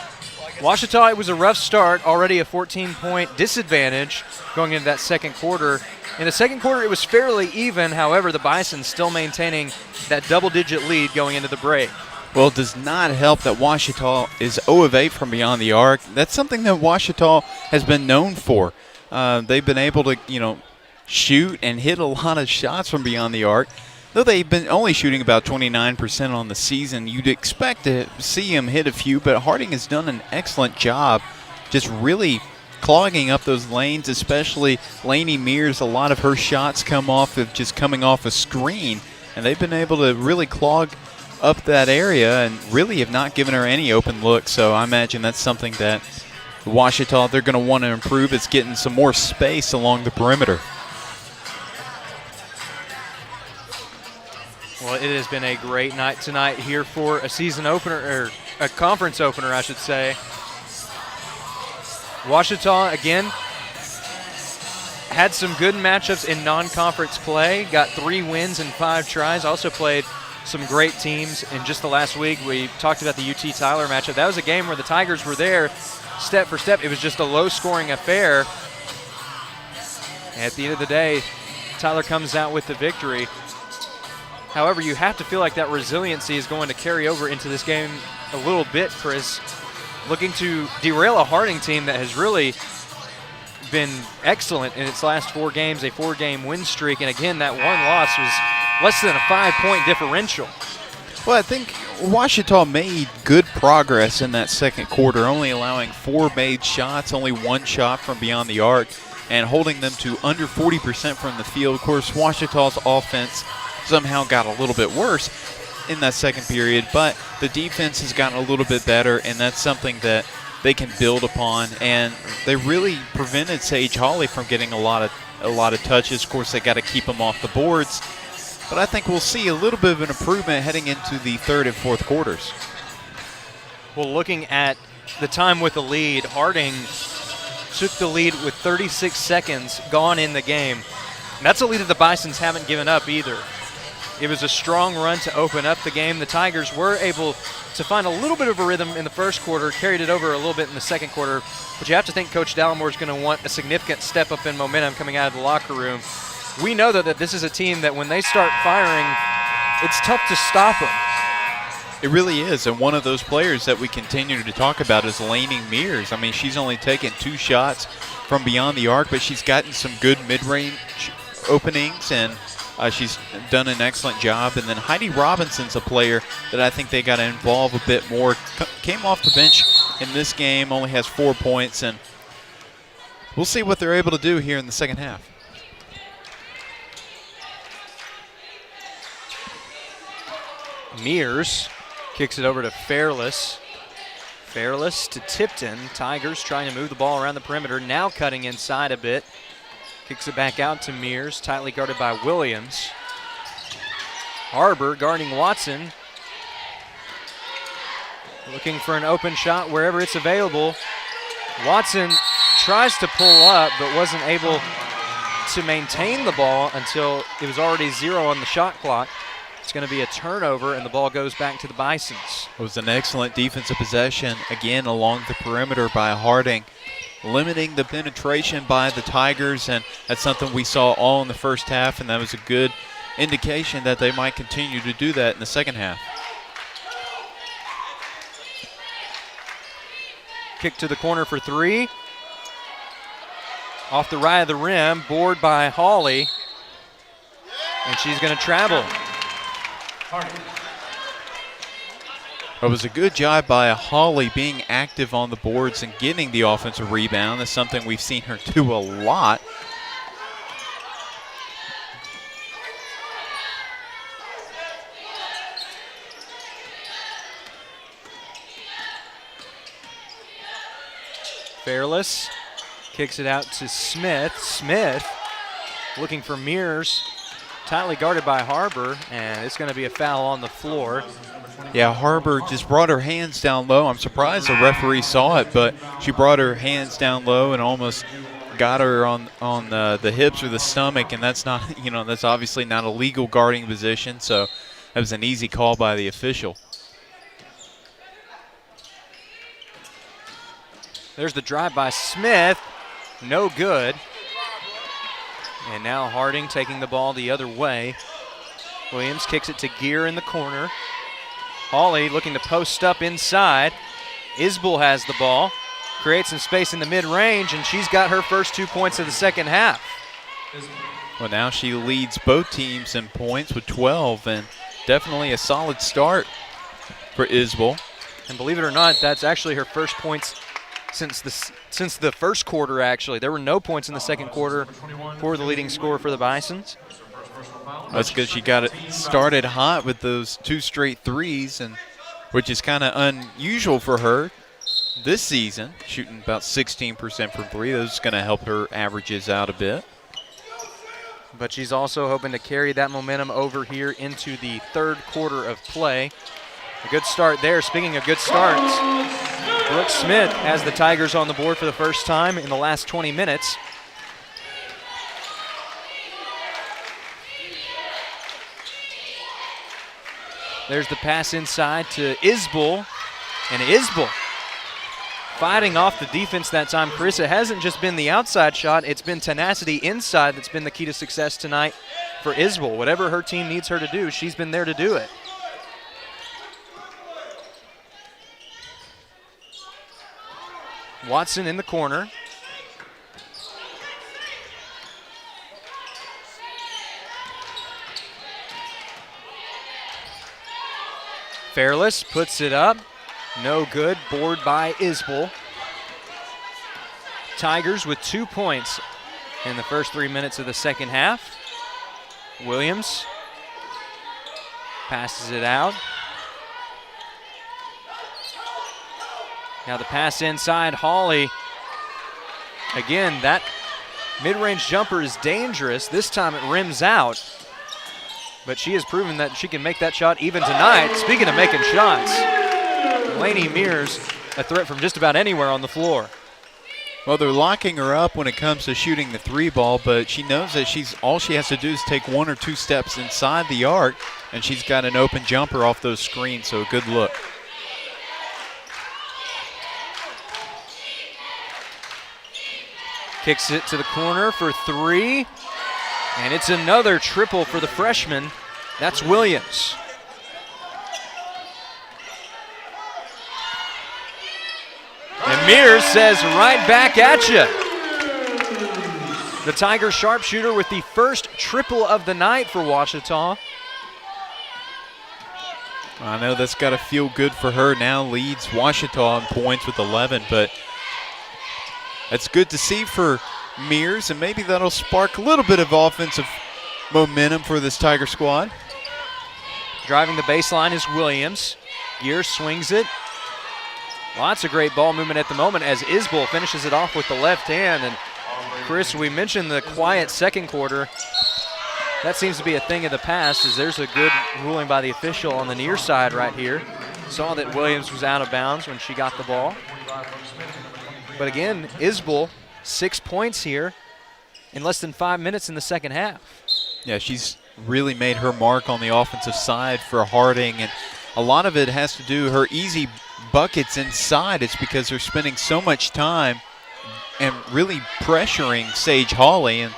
Ouachita, it was a rough start, already a 14-point disadvantage going into that second quarter. In the second quarter, it was fairly even. However, the Bison still maintaining that double-digit lead going into the break. Well, it does not help that Ouachita is 0 of 8 from beyond the arc. That's something that Ouachita has been known for. They've been able to, shoot and hit a lot of shots from beyond the arc. Though they've been only shooting about 29% on the season, you'd expect to see them hit a few, but Harding has done an excellent job just really clogging up those lanes, especially Lainey Mears. A lot of her shots come off of just coming off a screen, and they've been able to really clog up that area and really have not given her any open looks. So I imagine that's something that Ouachita, they're going to want to improve. It's getting some more space along the perimeter. Well, it has been a great night tonight here for a season opener, or a conference opener, I should say. Ouachita, again, had some good matchups in non-conference play, got 3 wins in 5 tries, also played some great teams in just the last week. We talked about the UT Tyler matchup. That was a game where the Tigers were there step for step. It was just a low-scoring affair. At the end of the day, Tyler comes out with the victory. However, you have to feel like that resiliency is going to carry over into this game a little bit, Chris. Looking to derail a Harding team that has really been excellent in its last 4 games, a 4-game win streak. And again, that one loss was less than a 5-point differential. Well, I think Ouachita made good progress in that second quarter, only allowing 4 made shots, only 1 shot from beyond the arc, and holding them to under 40% from the field. Of course, Ouachita's offense somehow got a little bit worse in that second period, but the defense has gotten a little bit better, and that's something that they can build upon. And they really prevented Sage Hawley from getting a lot of touches. Of course, they got to keep them off the boards, but I think we'll see a little bit of an improvement heading into the third and fourth quarters. Well, looking at the time with the lead, Harding took the lead with 36 seconds gone in the game. And that's a lead that the Bisons haven't given up either. It was a strong run to open up the game. The Tigers were able to find a little bit of a rhythm in the first quarter, carried it over a little bit in the second quarter. But you have to think Coach Dallimore is going to want a significant step up in momentum coming out of the locker room. We know, though, that this is a team that when they start firing, it's tough to stop them. It really is, and one of those players that we continue to talk about is Laning Mears. I mean, she's only taken 2 shots from beyond the arc, but she's gotten some good mid-range openings, and she's done an excellent job. And then Heidi Robinson's a player that I think they got to involve a bit more. Came off the bench in this game, only has 4 points, and we'll see what they're able to do here in the second half. Mears kicks it over to Fairless. Fairless to Tipton. Tigers trying to move the ball around the perimeter, now cutting inside a bit. Kicks it back out to Mears, tightly guarded by Williams. Harbor guarding Watson. Looking for an open shot wherever it's available. Watson tries to pull up, but wasn't able to maintain the ball until it was already 0 on the shot clock. It's going to be a turnover, and the ball goes back to the Bisons. It was an excellent defensive possession, again, along the perimeter by Harding, limiting the penetration by the Tigers, and that's something we saw all in the first half, and that was a good indication that they might continue to do that in the second half. Kick to the corner for 3. Off the right of the rim, board by Hawley, and she's going to travel. It was a good job by Hawley being active on the boards and getting the offensive rebound. That's something we've seen her do a lot. Fairless kicks it out to Smith. Smith looking for Mears, tightly guarded by Harbor, and it's going to be a foul on the floor. Yeah, Harbor just brought her hands down low. I'm surprised the referee saw it, but she brought her hands down low and almost got her on the hips or the stomach, and that's not, that's obviously not a legal guarding position, so that was an easy call by the official. There's the drive by Smith, no good. And now Harding taking the ball the other way. Williams kicks it to Gear in the corner. Hawley looking to post up inside. Isbell has the ball, creates some space in the mid-range, and she's got her first 2 points of the second half. Well, now she leads both teams in points with 12, and definitely a solid start for Isbell. And believe it or not, that's actually her first points since the first quarter, actually. There were no points in the second quarter for the leading scorer for the Bisons. That's good. She got it started hot with those 2 straight threes, and which is kind of unusual for her this season, shooting about 16% from 3. Those are going to help her averages out a bit. But she's also hoping to carry that momentum over here into the third quarter of play. A good start there. Speaking of good starts, Brooke Smith has the Tigers on the board for the first time in the last 20 minutes. There's the pass inside to Isbell, and Isbell fighting off the defense that time. Chris, it hasn't just been the outside shot, it's been tenacity inside that's been the key to success tonight for Isbell. Whatever her team needs her to do, she's been there to do it. Watson in the corner. Fairless puts it up. No good. Board by Isbell. Tigers with 2 points in the first 3 minutes of the second half. Williams passes it out. Now the pass inside, Hawley. Again, that mid-range jumper is dangerous. This time it rims out. But she has proven that she can make that shot even tonight. Speaking of making shots, Lainey Mears, a threat from just about anywhere on the floor. Well, they're locking her up when it comes to shooting the 3-ball, but she knows that all she has to do is take 1 or 2 steps inside the arc, and she's got an open jumper off those screens, so a good look. Kicks it to the corner for 3. And it's another triple for the freshman. That's Williams. And Mears says, right back at you. The Tiger sharpshooter with the first triple of the night for Ouachita. I know that's got to feel good for her. Now leads Ouachita in points with 11, but that's good to see for Mears, and maybe that'll spark a little bit of offensive momentum for this Tiger squad. Driving the baseline is Williams. Gear swings it. Lots of great ball movement at the moment as Isbell finishes it off with the left hand. And Chris, we mentioned the quiet second quarter. That seems to be a thing of the past, as there's a good ruling by the official on the near side right here. Saw that Williams was out of bounds when she got the ball. But again, Isbell, 6 points here in less than 5 minutes in the second half. Yeah, she's really made her mark on the offensive side for Harding, and a lot of it has to do her easy buckets inside. It's because they're spending so much time and really pressuring Sage Hawley, and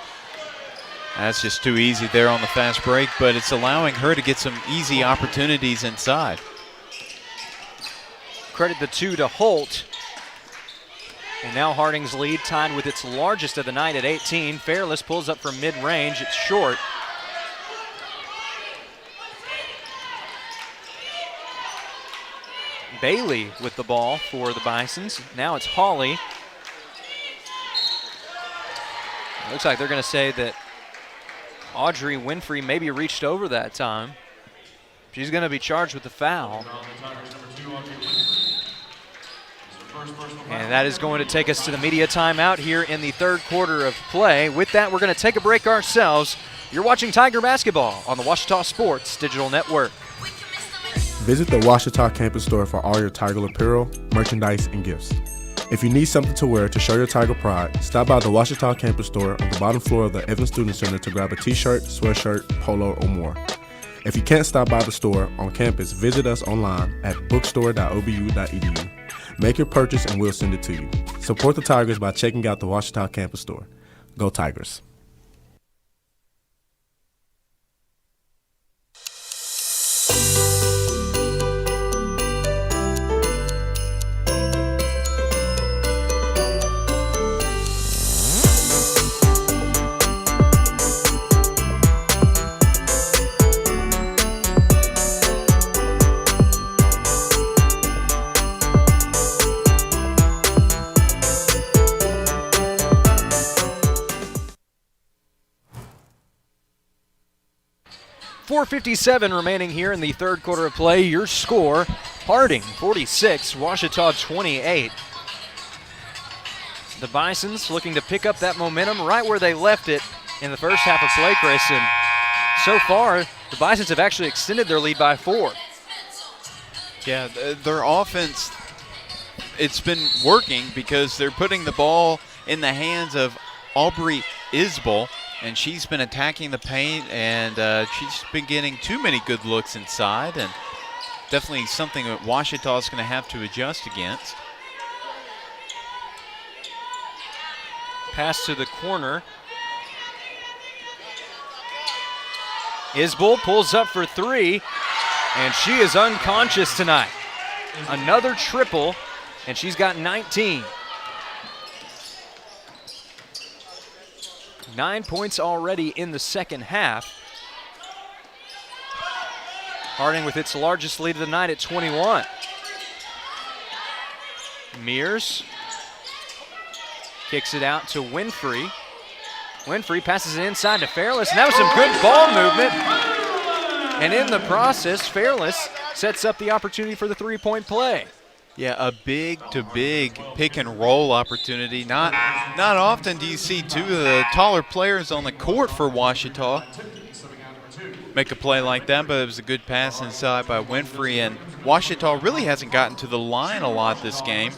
that's just too easy there on the fast break, but it's allowing her to get some easy opportunities inside. Credit the 2 to Holt. And now Harding's lead tied with its largest of the night at 18. Fairless pulls up from mid-range. It's short. Bailey with the ball for the Bisons. Now it's Hawley. It looks like they're going to say that Audrey Winfrey maybe reached over that time. She's going to be charged with the foul. And that is going to take us to the media timeout here in the third quarter of play. With that, we're going to take a break ourselves. You're watching Tiger Basketball on the Ouachita Sports Digital Network. Visit the Ouachita campus store for all your Tiger apparel, merchandise, and gifts. If you need something to wear to show your Tiger pride, stop by the Ouachita campus store on the bottom floor of the Evans Student Center to grab a t-shirt, sweatshirt, polo, or more. If you can't stop by the store on campus, visit us online at bookstore.obu.edu. Make your purchase and we'll send it to you. Support the Tigers by checking out the Ouachita campus store. Go Tigers. .457 remaining here in the third quarter of play. Your score, Harding 46, Ouachita 28. The Bisons looking to pick up that momentum right where they left it in the first half of play, Chris. And so far, the Bisons have actually extended their lead by 4. Yeah, their offense, it's been working because they're putting the ball in the hands of Aubrey Isbell, and she's been attacking the paint, and she's been getting too many good looks inside, and definitely something that Ouachita is going to have to adjust against. Pass to the corner. Isbell pulls up for three, and she is unconscious tonight. Another triple, and she's got 19. 9 points already in the second half. Harding with its largest lead of the night at 21. Mears kicks it out to Winfrey. Winfrey passes it inside to Fairless, and that was some good ball movement. And in the process, Fairless sets up the opportunity for the three-point play. Yeah, a big-to-big pick-and-roll opportunity. Not often do you see two of the taller players on the court for Ouachita make a play like that, but it was a good pass inside by Winfrey, and Ouachita really hasn't gotten to the line a lot this game.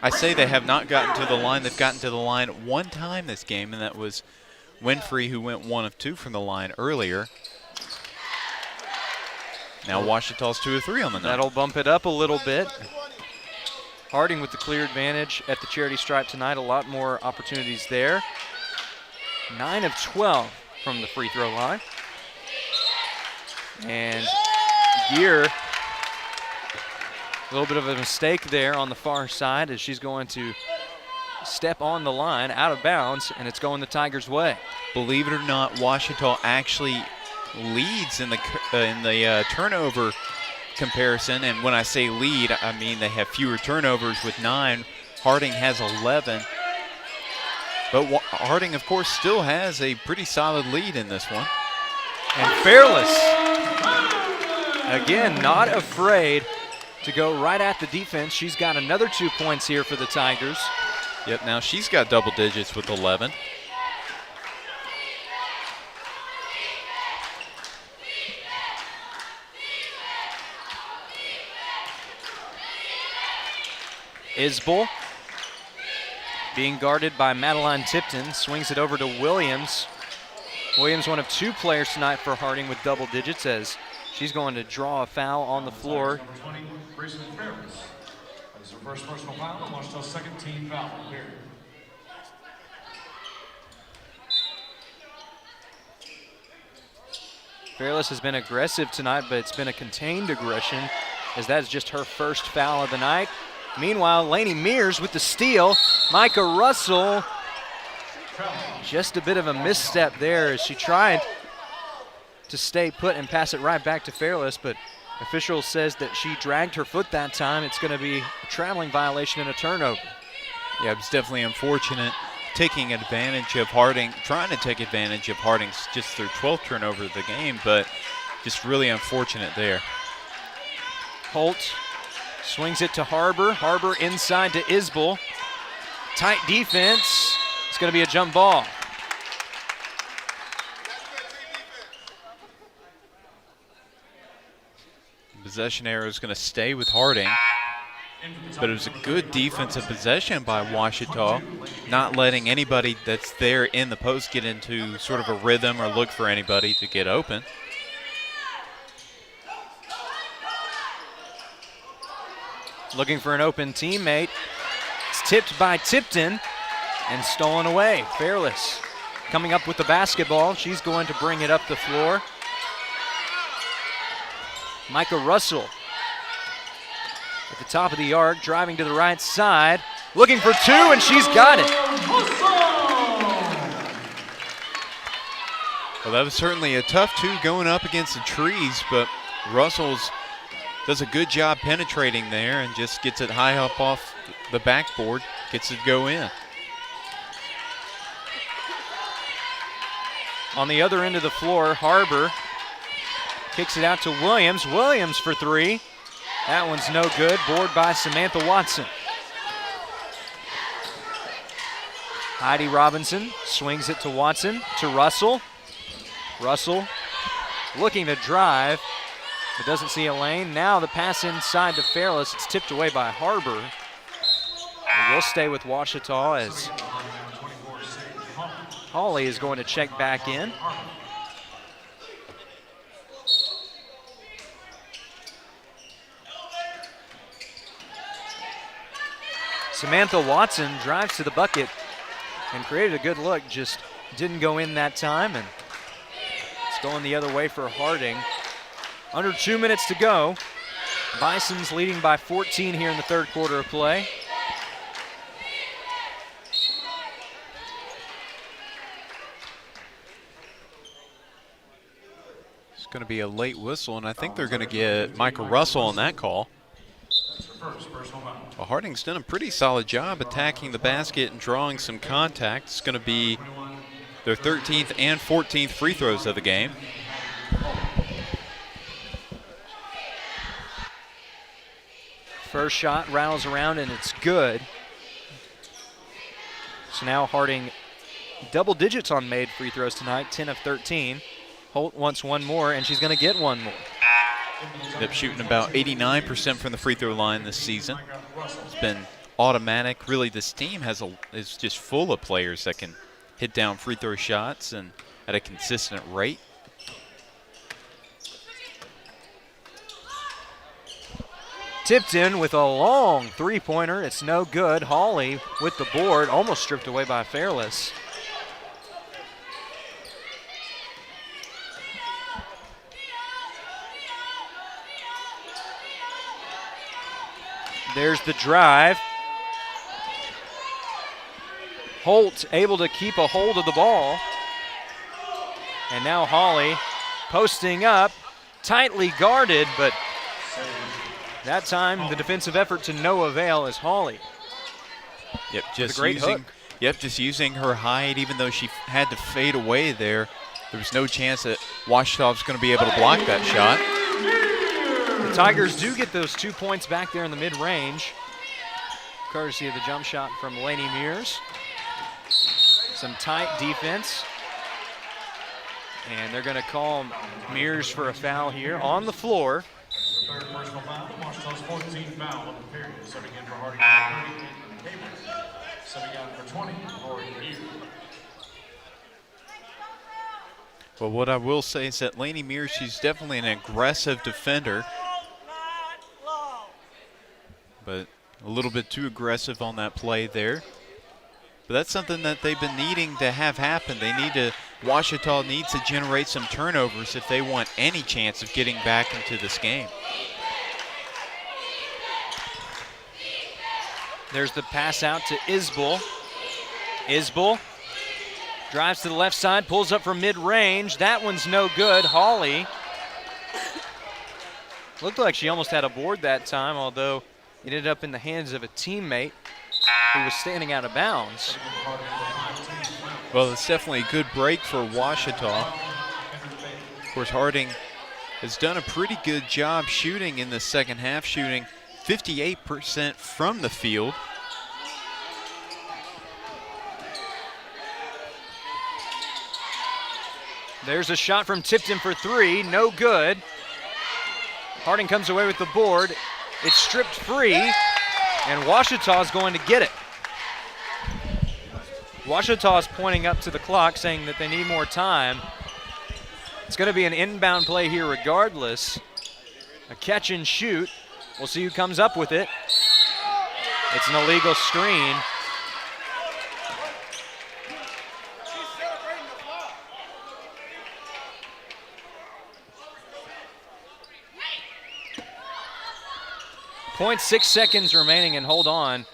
I say they have not gotten to the line. They've gotten to the line one time this game, and that was Winfrey, who went 1 of 2 from the line earlier. Now Ouachita's 2 of 3 on the night. That'll bump it up a little bit. Harding with the clear advantage at the charity stripe tonight. A lot more opportunities there. 9 of 12 from the free throw line. And Gear, a little bit of a mistake there on the far side as she's going to step on the line out of bounds, and it's going the Tigers' way. Believe it or not, Ouachita actually leads in the turnover comparison, and when I say lead, I mean they have fewer turnovers with 9. Harding has 11. But Harding, of course, still has a pretty solid lead in this one. And Fairless, again, not afraid to go right at the defense. She's got another 2 points here for the Tigers. Yep, now she's got double digits with 11. Isbell being guarded by Madeline Tipton, swings it over to Williams. Williams, one of 2 players tonight for Harding with double digits, as she's going to draw a foul on the floor. Number 20, Grayson Fairless. That is her first personal foul and Ouachita's second team foul. Here. Fairless has been aggressive tonight, but it's been a contained aggression, as that is just her first foul of the night. Meanwhile, Lainey Mears with the steal. Micah Russell, just a bit of a misstep there as she tried to stay put and pass it right back to Fairless, but official says that she dragged her foot that time. It's going to be a traveling violation and a turnover. Yeah, it was definitely unfortunate, taking advantage of Harding, trying to take advantage of Harding's just their 12th turnover of the game, but just really unfortunate there. Holt swings it to Harbor. Harbor inside to Isbell. Tight defense. It's going to be a jump ball. Possession arrow is going to stay with Harding, but it was a good defensive possession by Ouachita, not letting anybody that's there in the post get into sort of a rhythm or look for anybody to get open. Looking for an open teammate. It's tipped by Tipton and stolen away. Fairless coming up with the basketball. She's going to bring it up the floor. Micah Russell at the top of the arc, driving to the right side, looking for 2, and she's got it. Well, that was certainly a tough 2 going up against the trees, but Russell's does a good job penetrating there and just gets it high up off the backboard, gets it to go in. On the other end of the floor, Harbor kicks it out to Williams. Williams for 3. That one's no good. Board by Samantha Watson. Heidi Robinson swings it to Watson, to Russell. Russell looking to drive, but doesn't see a lane. Now the pass inside to Fairless. It's tipped away by Harbor. And we'll stay with Ouachita as Hawley is going to check back in. Samantha Watson drives to the bucket and created a good look, just didn't go in that time, and it's going the other way for Harding. Under 2 minutes to go. Bison's leading by 14 here in the third quarter of play. It's going to be a late whistle, and I think they're going to get Michael Russell on that call. Well, Harding's done a pretty solid job attacking the basket and drawing some contact. It's going to be their 13th and 14th free throws of the game. First shot rattles around and it's good. So now Harding double digits on made free throws tonight, 10 of 13. Holt wants one more and she's going to get one more. Ended up shooting about 89% from the free throw line this season. It's been automatic. Really, this team is just full of players that can hit down free throw shots and at a consistent rate. Tipton with a long three-pointer. It's no good. Hawley with the board, almost stripped away by Fairless. There's the drive. Holt able to keep a hold of the ball. And now Hawley posting up, tightly guarded, but that time the defensive effort to no avail as Hawley. Yep, just using her height, even though she had to fade away there. There was no chance that Ouachita was going to be able to block that shot. The Tigers do get those 2 points back there in the mid-range, courtesy of the jump shot from Lainey Mears. Some tight defense. And they're going to call Mears for a foul here on the floor. Third personal foul, Ouachita's 14th foul of the period. Serving in for Harding, 30, Cable. Serving out for 20, Rory Mears. Well, what I will say is that Lainey Mears, she's definitely an aggressive defender, but a little bit too aggressive on that play there. But that's something that they've been needing to have happen. Ouachita needs to generate some turnovers if they want any chance of getting back into this game. There's the pass out to Isbell. Isbell drives to the left side, pulls up from mid-range. That one's no good. Hawley looked like she almost had a board that time, although it ended up in the hands of a teammate who was standing out of bounds. Well, it's definitely a good break for Ouachita. Of course, Harding has done a pretty good job shooting in the second half, shooting 58% from the field. There's a shot from Tipton for three, no good. Harding comes away with the board. It's stripped free, and Ouachita is going to get it. Ouachita is pointing up to the clock, saying that they need more time. It's going to be an inbound play here regardless. A catch and shoot. We'll see who comes up with it. It's an illegal screen. .6 seconds remaining, and hold on.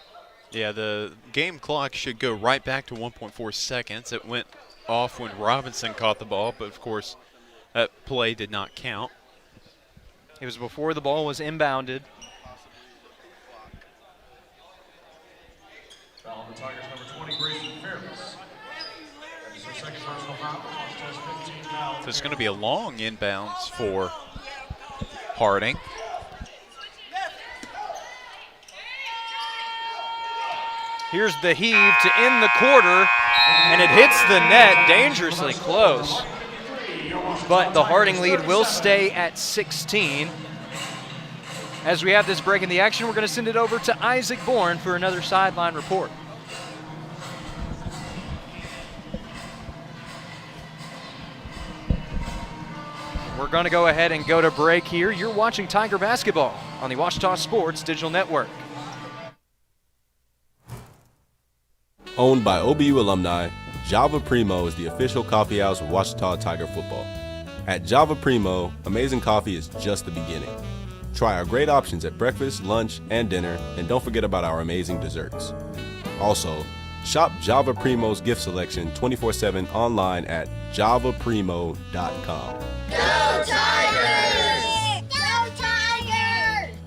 Yeah, the game clock should go right back to 1.4 seconds. It went off when Robinson caught the ball, but of course that play did not count. It was before the ball was inbounded. Foul on the Tigers, number 20, Grayson Fairless. That is her second personal foul. Ouachita's 15 foul. So it's going to be a long inbounds for Harding. Here's the heave to end the quarter, and it hits the net dangerously close. But the Harding lead will stay at 16. As we have this break in the action, we're going to send it over to Isaac Bourne for another sideline report. We're going to go ahead and go to break here. You're watching Tiger Basketball on the Ouachita Sports Digital Network. Owned by OBU alumni, Java Primo is the official coffee house of Ouachita Tiger football. At Java Primo, amazing coffee is just the beginning. Try our great options at breakfast, lunch, and dinner, and don't forget about our amazing desserts. Also, shop Java Primo's gift selection 24/7 online at javaprimo.com. Go Tigers! Go Tigers!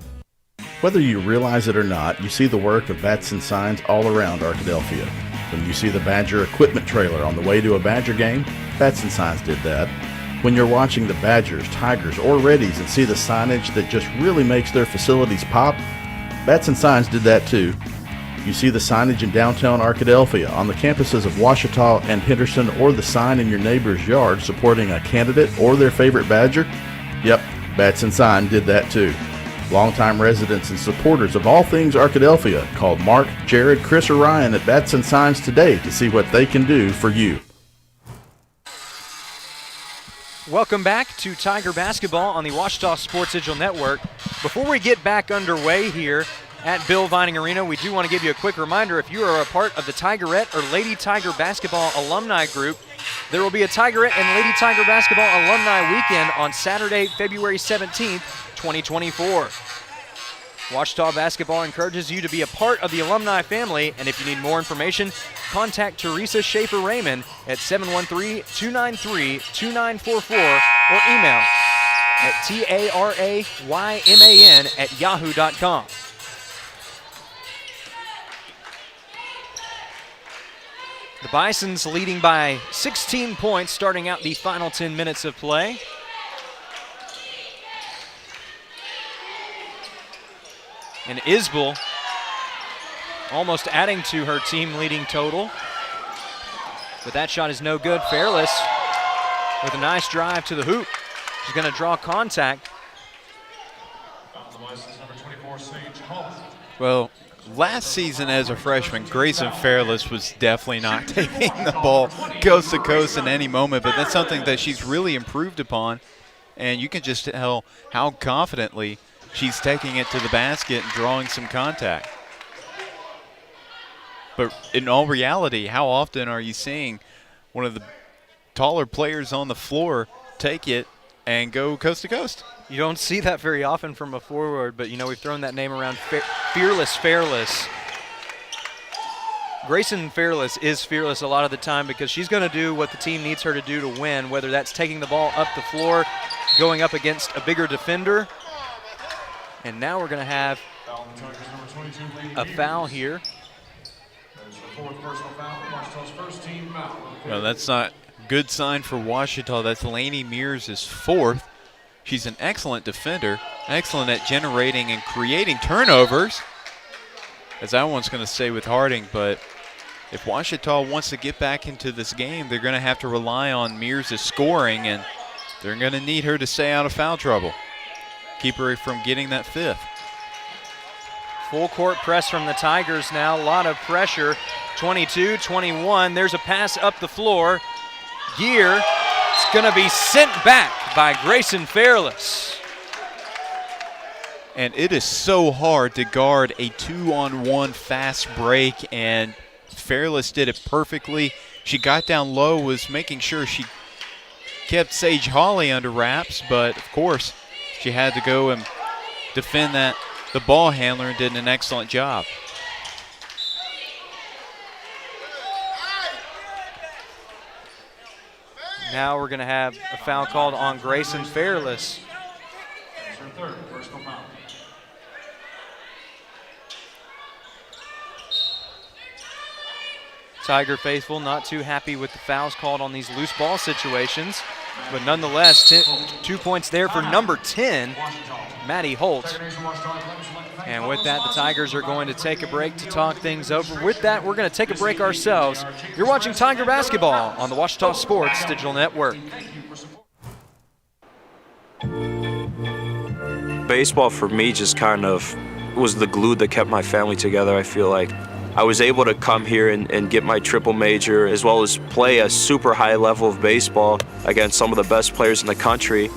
Whether you realize it or not, you see the work of bats and signs all around Arkadelphia. When you see the Badger equipment trailer on the way to a Badger game, Bats and Signs did that. When you're watching the Badgers, Tigers, or Reddies and see the signage that just really makes their facilities pop, Bats and Signs did that too. You see the signage in downtown Arkadelphia, on the campuses of Ouachita and Henderson, or the sign in your neighbor's yard supporting a candidate or their favorite Badger? Yep, Bats and Sign did that too. Longtime residents and supporters of all things Arkadelphia called Mark, Jared, Chris, or Ryan at Bats and Signs today to see what they can do for you. Welcome back to Tiger Basketball on the Ouachita Sports Digital Network. Before we get back underway here at Bill Vining Arena, we do want to give you a quick reminder. If you are a part of the Tigerette or Lady Tiger Basketball Alumni Group, there will be a Tigerette and Lady Tiger Basketball Alumni Weekend on Saturday, February 17th, 2024. Ouachita Basketball encourages you to be a part of the alumni family, and if you need more information, contact Teresa Schaefer-Raymond at 713-293-2944 or email at tarayman@yahoo.com. The Bisons leading by 16 points starting out the final 10 minutes of play. And Isbell almost adding to her team leading total. But that shot is no good. Fairless with a nice drive to the hoop. She's going to draw contact. Well, last season as a freshman, Grayson Fairless was definitely not taking the ball coast to coast in any moment, but that's something that she's really improved upon. And you can just tell how confidently she's taking it to the basket and drawing some contact. But in all reality, how often are you seeing one of the taller players on the floor take it and go coast to coast? You don't see that very often from a forward, but, you know, we've thrown that name around, Fearless Fairless. Grayson Fairless is fearless a lot of the time because she's going to do what the team needs her to do to win, whether that's taking the ball up the floor, going up against a bigger defender. And now we're going to have a foul here. Well, that's not a good sign for Ouachita. That's Lainey Mears' fourth. She's an excellent defender, excellent at generating and creating turnovers, as I once going to say with Harding. But if Ouachita wants to get back into this game, they're going to have to rely on Mears' scoring, and they're going to need her to stay out of foul trouble. Keep her from getting that fifth. Full court press from the Tigers now. A lot of pressure. 22-21. There's a pass up the floor. Gear. It's going to be sent back by Grayson Fairless. And it is so hard to guard a 2-on-1 fast break, and Fairless did it perfectly. She got down low, was making sure she kept Sage Hawley under wraps, but of course she had to go and defend that. The ball handler did an excellent job. Now we're going to have a foul called on Grayson Fairless. Tiger faithful not too happy with the fouls called on these loose ball situations, but nonetheless 2 points there for number 10, Maddie Holt. And with that, the Tigers are going to take a break to talk things over. With that, we're going to take a break ourselves. You're watching Tiger Basketball on the Ouachita Sports Digital Network. Baseball for me just kind of was the glue that kept my family together. I feel like I was able to come here and get my triple major, as well as play a super high level of baseball against some of the best players in the country.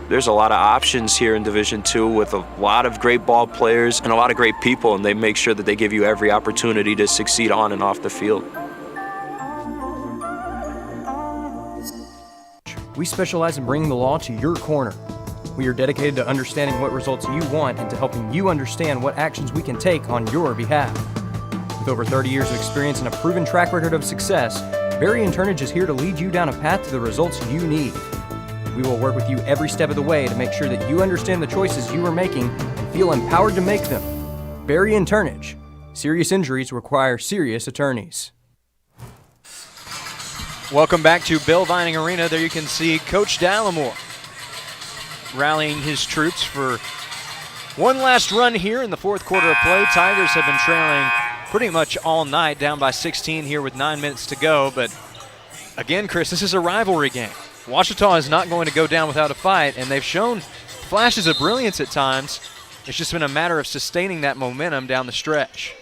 there's a lot of options here in Division II with a lot of great ball players and a lot of great people, and they make sure that they give you every opportunity to succeed on and off the field. We specialize in bringing the law to your corner. We are dedicated to understanding what results you want and to helping you understand what actions we can take on your behalf. With over 30 years of experience and a proven track record of success, Berry & Turnage is here to lead you down a path to the results you need. We will work with you every step of the way to make sure that you understand the choices you are making and feel empowered to make them. Berry & Turnage. Serious injuries require serious attorneys. Welcome back to Bill Vining Arena. There you can see Coach Dallimore rallying his troops for one last run here in the fourth quarter of play. Tigers have been trailing pretty much all night, down by 16 here with 9 minutes to go. But again, Chris, this is a rivalry game. Ouachita is not going to go down without a fight, and they've shown flashes of brilliance at times. It's just been a matter of sustaining that momentum down the stretch.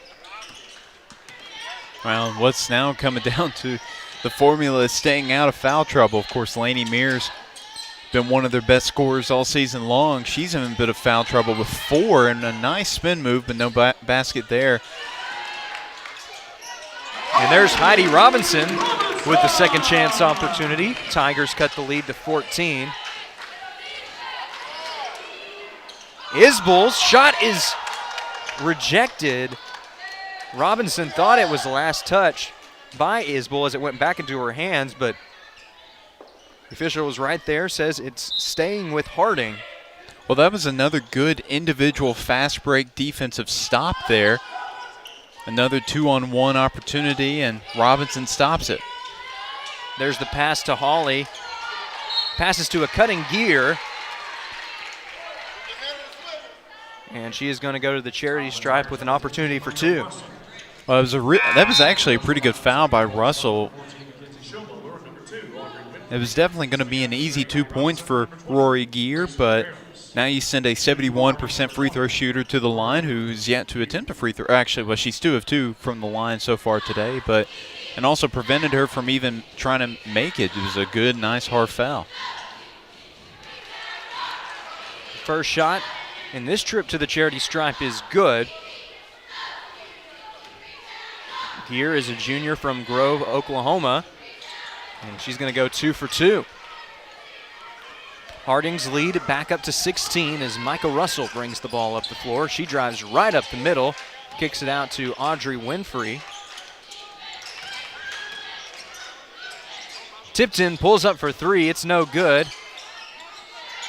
Well, what's now coming down to the formula is staying out of foul trouble. Of course, Lainey Mears been one of their best scorers all season long. She's in a bit of foul trouble with 4 and a nice spin move, but no basket there. And there's Heidi Robinson with the second chance opportunity. Tigers cut the lead to 14. Isbell's shot is rejected. Robinson thought it was the last touch by Isbell as it went back into her hands, but the official was right there, says it's staying with Harding. Well, that was another good individual fast break defensive stop there. Another 2-on-1 opportunity, and Robinson stops it. There's the pass to Hawley. Passes to a cutting gear. And she is going to go to the charity stripe with an opportunity for 2. Well, that was actually a pretty good foul by Russell. It was definitely going to be an easy 2 points for Rory Gear, but now you send a 71% free throw shooter to the line who's yet to attempt a free throw. Actually, well, she's 2 of 2 from the line so far today, and also prevented her from even trying to make it. It was a good, nice, hard foul. First shot in this trip to the charity stripe is good. Gear is a junior from Grove, Oklahoma, and she's going to go 2 for 2. Harding's lead back up to 16 as Micah Russell brings the ball up the floor. She drives right up the middle, kicks it out to Audrey Winfrey. Tipton pulls up for 3. It's no good.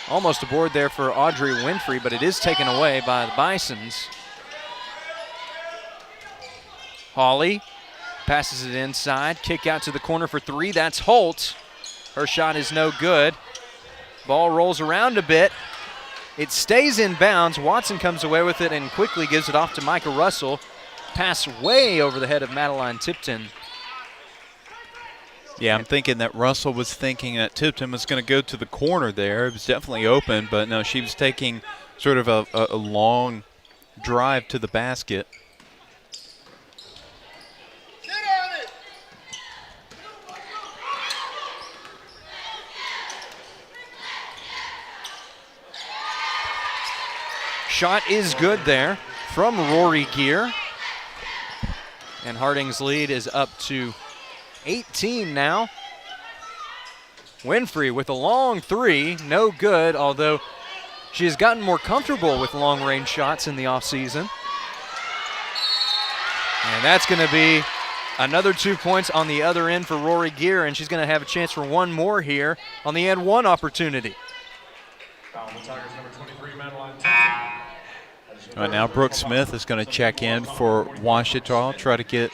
Almost a board there for Audrey Winfrey, but it is taken away by the Bisons. Hawley passes it inside, kick out to the corner for 3. That's Holt. Her shot is no good. Ball rolls around a bit. It stays in bounds. Watson comes away with it and quickly gives it off to Micah Russell. Pass way over the head of Madeline Tipton. Yeah, I'm thinking that Russell was thinking that Tipton was going to go to the corner there. It was definitely open, but no, she was taking sort of a long drive to the basket. Shot is good there from Rory Gear. And Harding's lead is up to 18 now. Winfrey with a long 3, no good, although she has gotten more comfortable with long-range shots in the offseason. And that's going to be another 2 points on the other end for Rory Gear, and she's going to have a chance for one more here on the and one opportunity. All right, now Brooke Smith is going to check in for Ouachita, try to get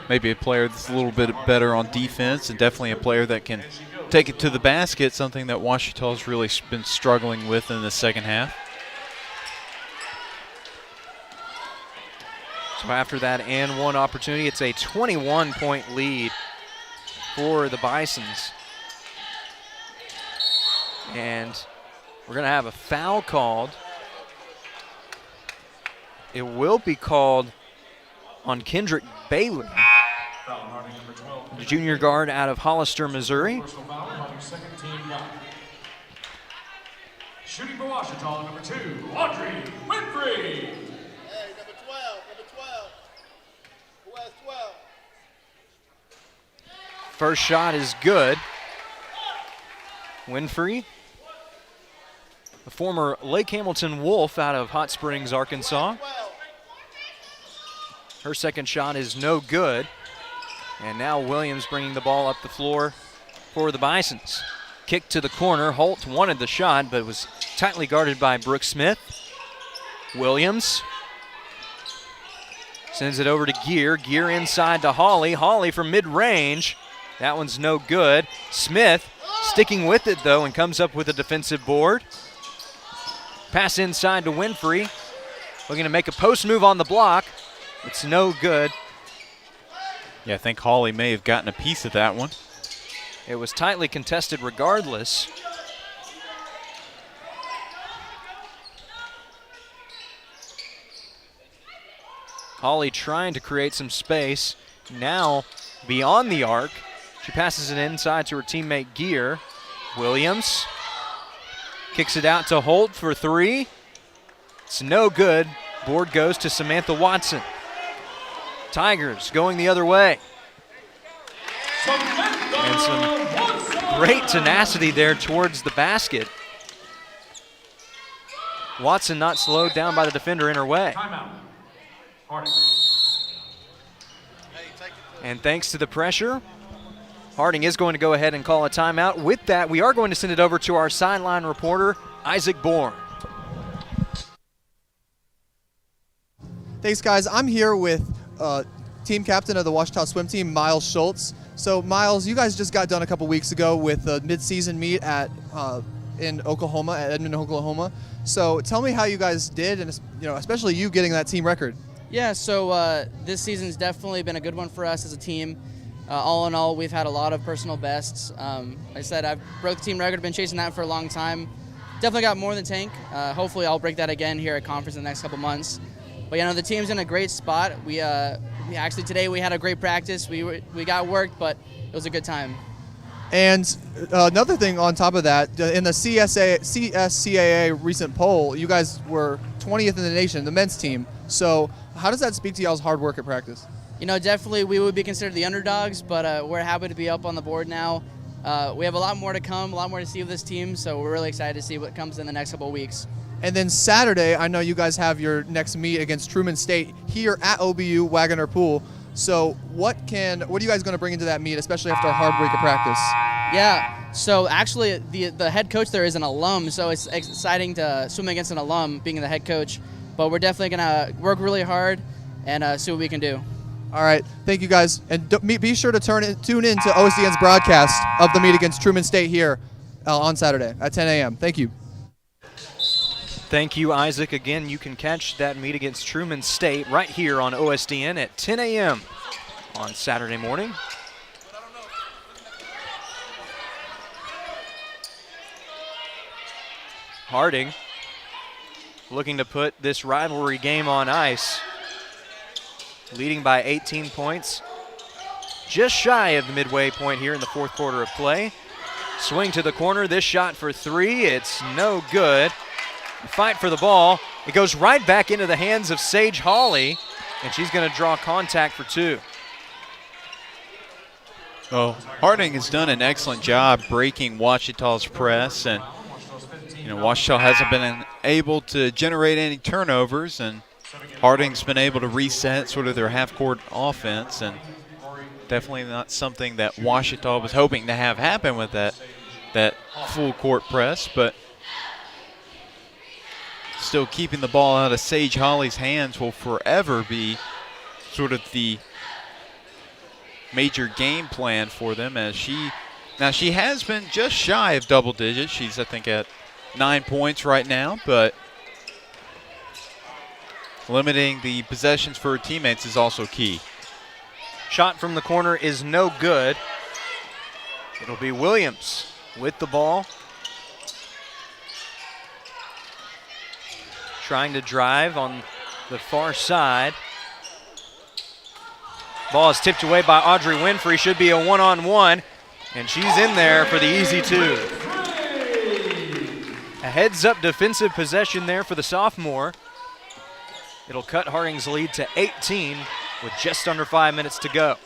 maybe a player that's a little bit better on defense and definitely a player that can take it to the basket, something that Ouachita's really been struggling with in the second half. So after that and one opportunity, it's a 21-point lead for the Bisons. And we're going to have a foul called. It will be called on Kendrick Bailey, the junior guard out of Hollister, Missouri. Shooting for Ouachita, number 2, Audrey Winfrey. Hey, number 12. Who has 12? First shot is good. Winfrey, a former Lake Hamilton Wolf out of Hot Springs, Arkansas. Her second shot is no good. And now Williams bringing the ball up the floor for the Bisons. Kick to the corner. Holt wanted the shot, but was tightly guarded by Brooke Smith. Williams sends it over to Gear. Gear inside to Hawley. Hawley from mid-range. That one's no good. Smith sticking with it, though, and comes up with a defensive board. Pass inside to Winfrey. Looking to make a post move on the block. It's no good. Yeah, I think Hawley may have gotten a piece of that one. It was tightly contested regardless. Hawley trying to create some space. Now beyond the arc. She passes it inside to her teammate Gear. Williams kicks it out to Holt for 3. It's no good. Board goes to Samantha Watson. Tigers going the other way. And some great tenacity there towards the basket. Watson not slowed down by the defender in her way. And thanks to the pressure, Harding is going to go ahead and call a timeout. With that, we are going to send it over to our sideline reporter, Isaac Bourne. Thanks, guys. I'm here with team captain of the Ouachita swim team, Miles Schultz. So, Miles, you guys just got done a couple weeks ago with a mid-season meet at in Oklahoma, at Edmond, Oklahoma. So, tell me how you guys did, and especially you getting that team record. Yeah, so this season's definitely been a good one for us as a team. All in all, we've had a lot of personal bests. Like I said, I've broke the team record, been chasing that for a long time. Definitely got more than tank. Hopefully I'll break that again here at conference in the next couple months. But the team's in a great spot. We actually today we had a great practice. We got worked, but it was a good time. And another thing on top of that, in the CSCAA recent poll, you guys were 20th in the nation, the men's team. So how does that speak to y'all's hard work at practice? Definitely we would be considered the underdogs, but we're happy to be up on the board now. We have a lot more to come, a lot more to see with this team, so we're really excited to see what comes in the next couple of weeks. And then Saturday, I know you guys have your next meet against Truman State here at OBU Wagoner Pool. So what are you guys going to bring into that meet, especially after a hard week of practice? Yeah, so actually the head coach there is an alum, so it's exciting to swim against an alum being the head coach. But we're definitely going to work really hard and see what we can do. All right, thank you guys. And be sure to tune in to OSDN's broadcast of the meet against Truman State here on Saturday at 10 a.m. Thank you. Thank you, Isaac. Again, you can catch that meet against Truman State right here on OSDN at 10 a.m. on Saturday morning. Harding looking to put this rivalry game on ice. Leading by 18 points. Just shy of the midway point here in the fourth quarter of play. Swing to the corner. This shot for 3. It's no good. Fight for the ball. It goes right back into the hands of Sage Hawley, and she's going to draw contact for 2. Well, Harding has done an excellent job breaking Ouachita's press, and Ouachita hasn't been able to generate any turnovers, and Harding's been able to reset sort of their half-court offense, and definitely not something that Ouachita was hoping to have happen with that full-court press, but still keeping the ball out of Sage Hawley's hands will forever be sort of the major game plan for them, as she has been just shy of double digits. She's, I think, at 9 points right now, but limiting the possessions for her teammates is also key. Shot from the corner is no good. It'll be Williams with the ball. Trying to drive on the far side. Ball is tipped away by Audrey Winfrey. Should be a one-on-one, and she's in there for the easy 2. A heads-up defensive possession there for the sophomore. It'll cut Harding's lead to 18 with just under 5 minutes to go.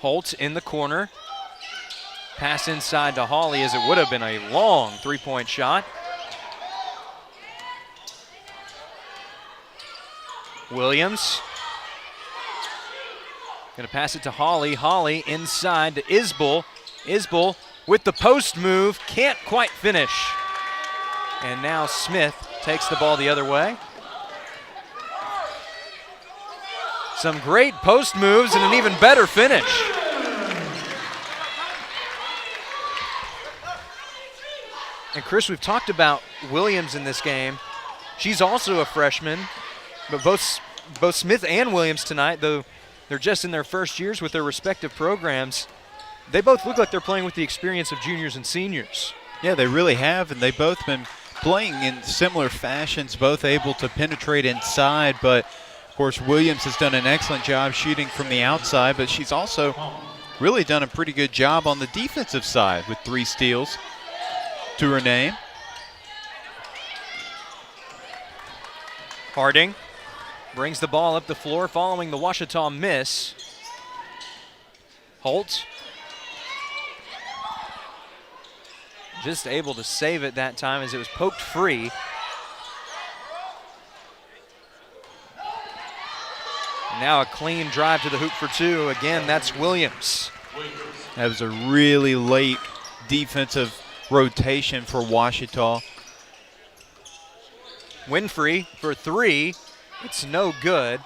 Holt in the corner. Pass inside to Hawley as it would have been a long three-point shot. Williams. Gonna pass it to Hawley. Hawley inside to Isbell. Isbell with the post move, can't quite finish. And now Smith takes the ball the other way. Some great post moves and an even better finish. And Chris, we've talked about Williams in this game. She's also a freshman, but both Smith and Williams tonight, though they're just in their first years with their respective programs, they both look like they're playing with the experience of juniors and seniors. Yeah, they really have, and they've both been playing in similar fashions, both able to penetrate inside, but of course Williams has done an excellent job shooting from the outside, but she's also really done a pretty good job on the defensive side with 3 steals to her name. Harding brings the ball up the floor following the Ouachita miss. Holt just able to save it that time as it was poked free. And now a clean drive to the hoop for 2. Again, that's Williams. That was a really late defensive rotation for Ouachita. Winfrey for 3. It's no good.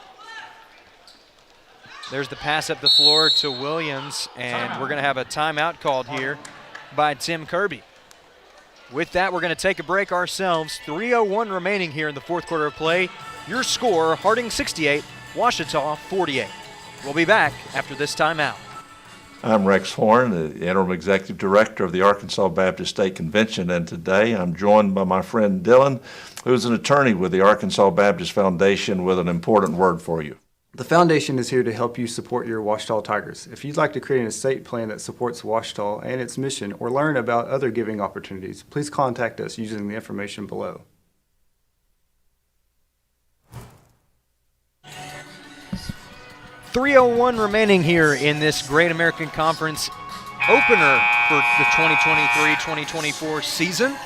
There's the pass up the floor to Williams, and we're going to have a timeout called here by Tim Kirby. With that, we're going to take a break ourselves. 3:01 remaining here in the fourth quarter of play. Your score, Harding 68, Ouachita 48. We'll be back after this timeout. I'm Rex Horn, the Interim Executive Director of the Arkansas Baptist State Convention, and today I'm joined by my friend Dylan, who is an attorney with the Arkansas Baptist Foundation, with an important word for you. The foundation is here to help you support your Ouachita Tigers. If you'd like to create an estate plan that supports Ouachita and its mission, or learn about other giving opportunities, please contact us using the information below. .301 remaining here in this Great American Conference opener for the 2023-2024 season.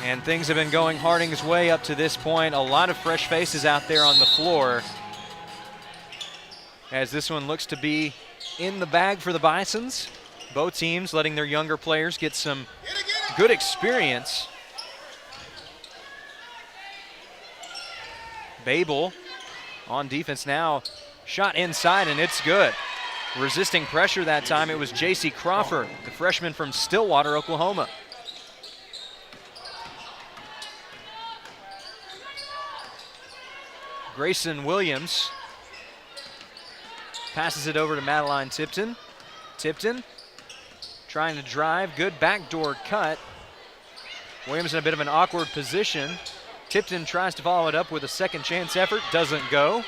And things have been going Harding's way up to this point. A lot of fresh faces out there on the floor, as this one looks to be in the bag for the Bisons. Both teams letting their younger players get some good experience. Babel on defense now, shot inside and it's good. Resisting pressure that time, it was J.C. Crawford, the freshman from Stillwater, Oklahoma. Grayson Williams passes it over to Madeline Tipton. Tipton trying to drive, good backdoor cut. Williams in a bit of an awkward position. Tipton tries to follow it up with a second chance effort, doesn't go.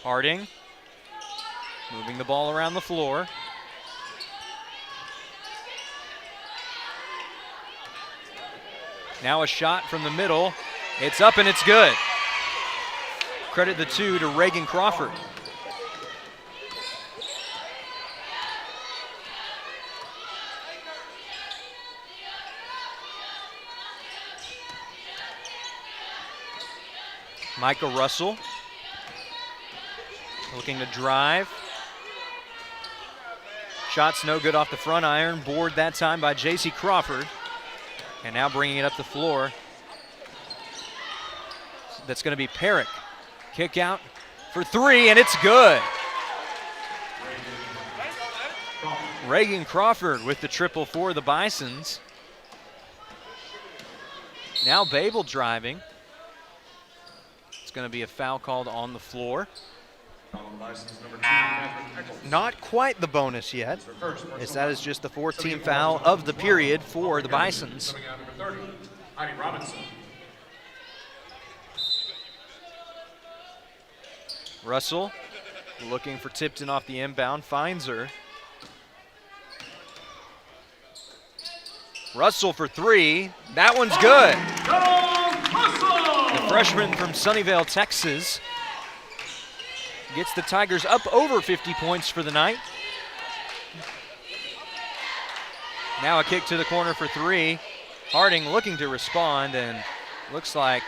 Harding moving the ball around the floor. Now a shot from the middle. It's up and it's good. Credit the 2 to Reagan Crawford. Micah Russell looking to drive. Shot's no good off the front iron. Board that time by J.C. Crawford. And now bringing it up the floor. That's going to be Perrick. Kick out for 3, and it's good. Reagan Crawford with the triple for the Bisons. Now Babel driving. It's going to be a foul called on the floor. Not quite the bonus yet, as that is just the 4th team foul of the period for the Bisons. Russell looking for Tipton off the inbound, finds her. Russell for three. That one's good. The freshman from Sunnyvale, Texas, gets the Tigers up over 50 points for the night. Now a kick to the corner for three. Harding looking to respond, and looks like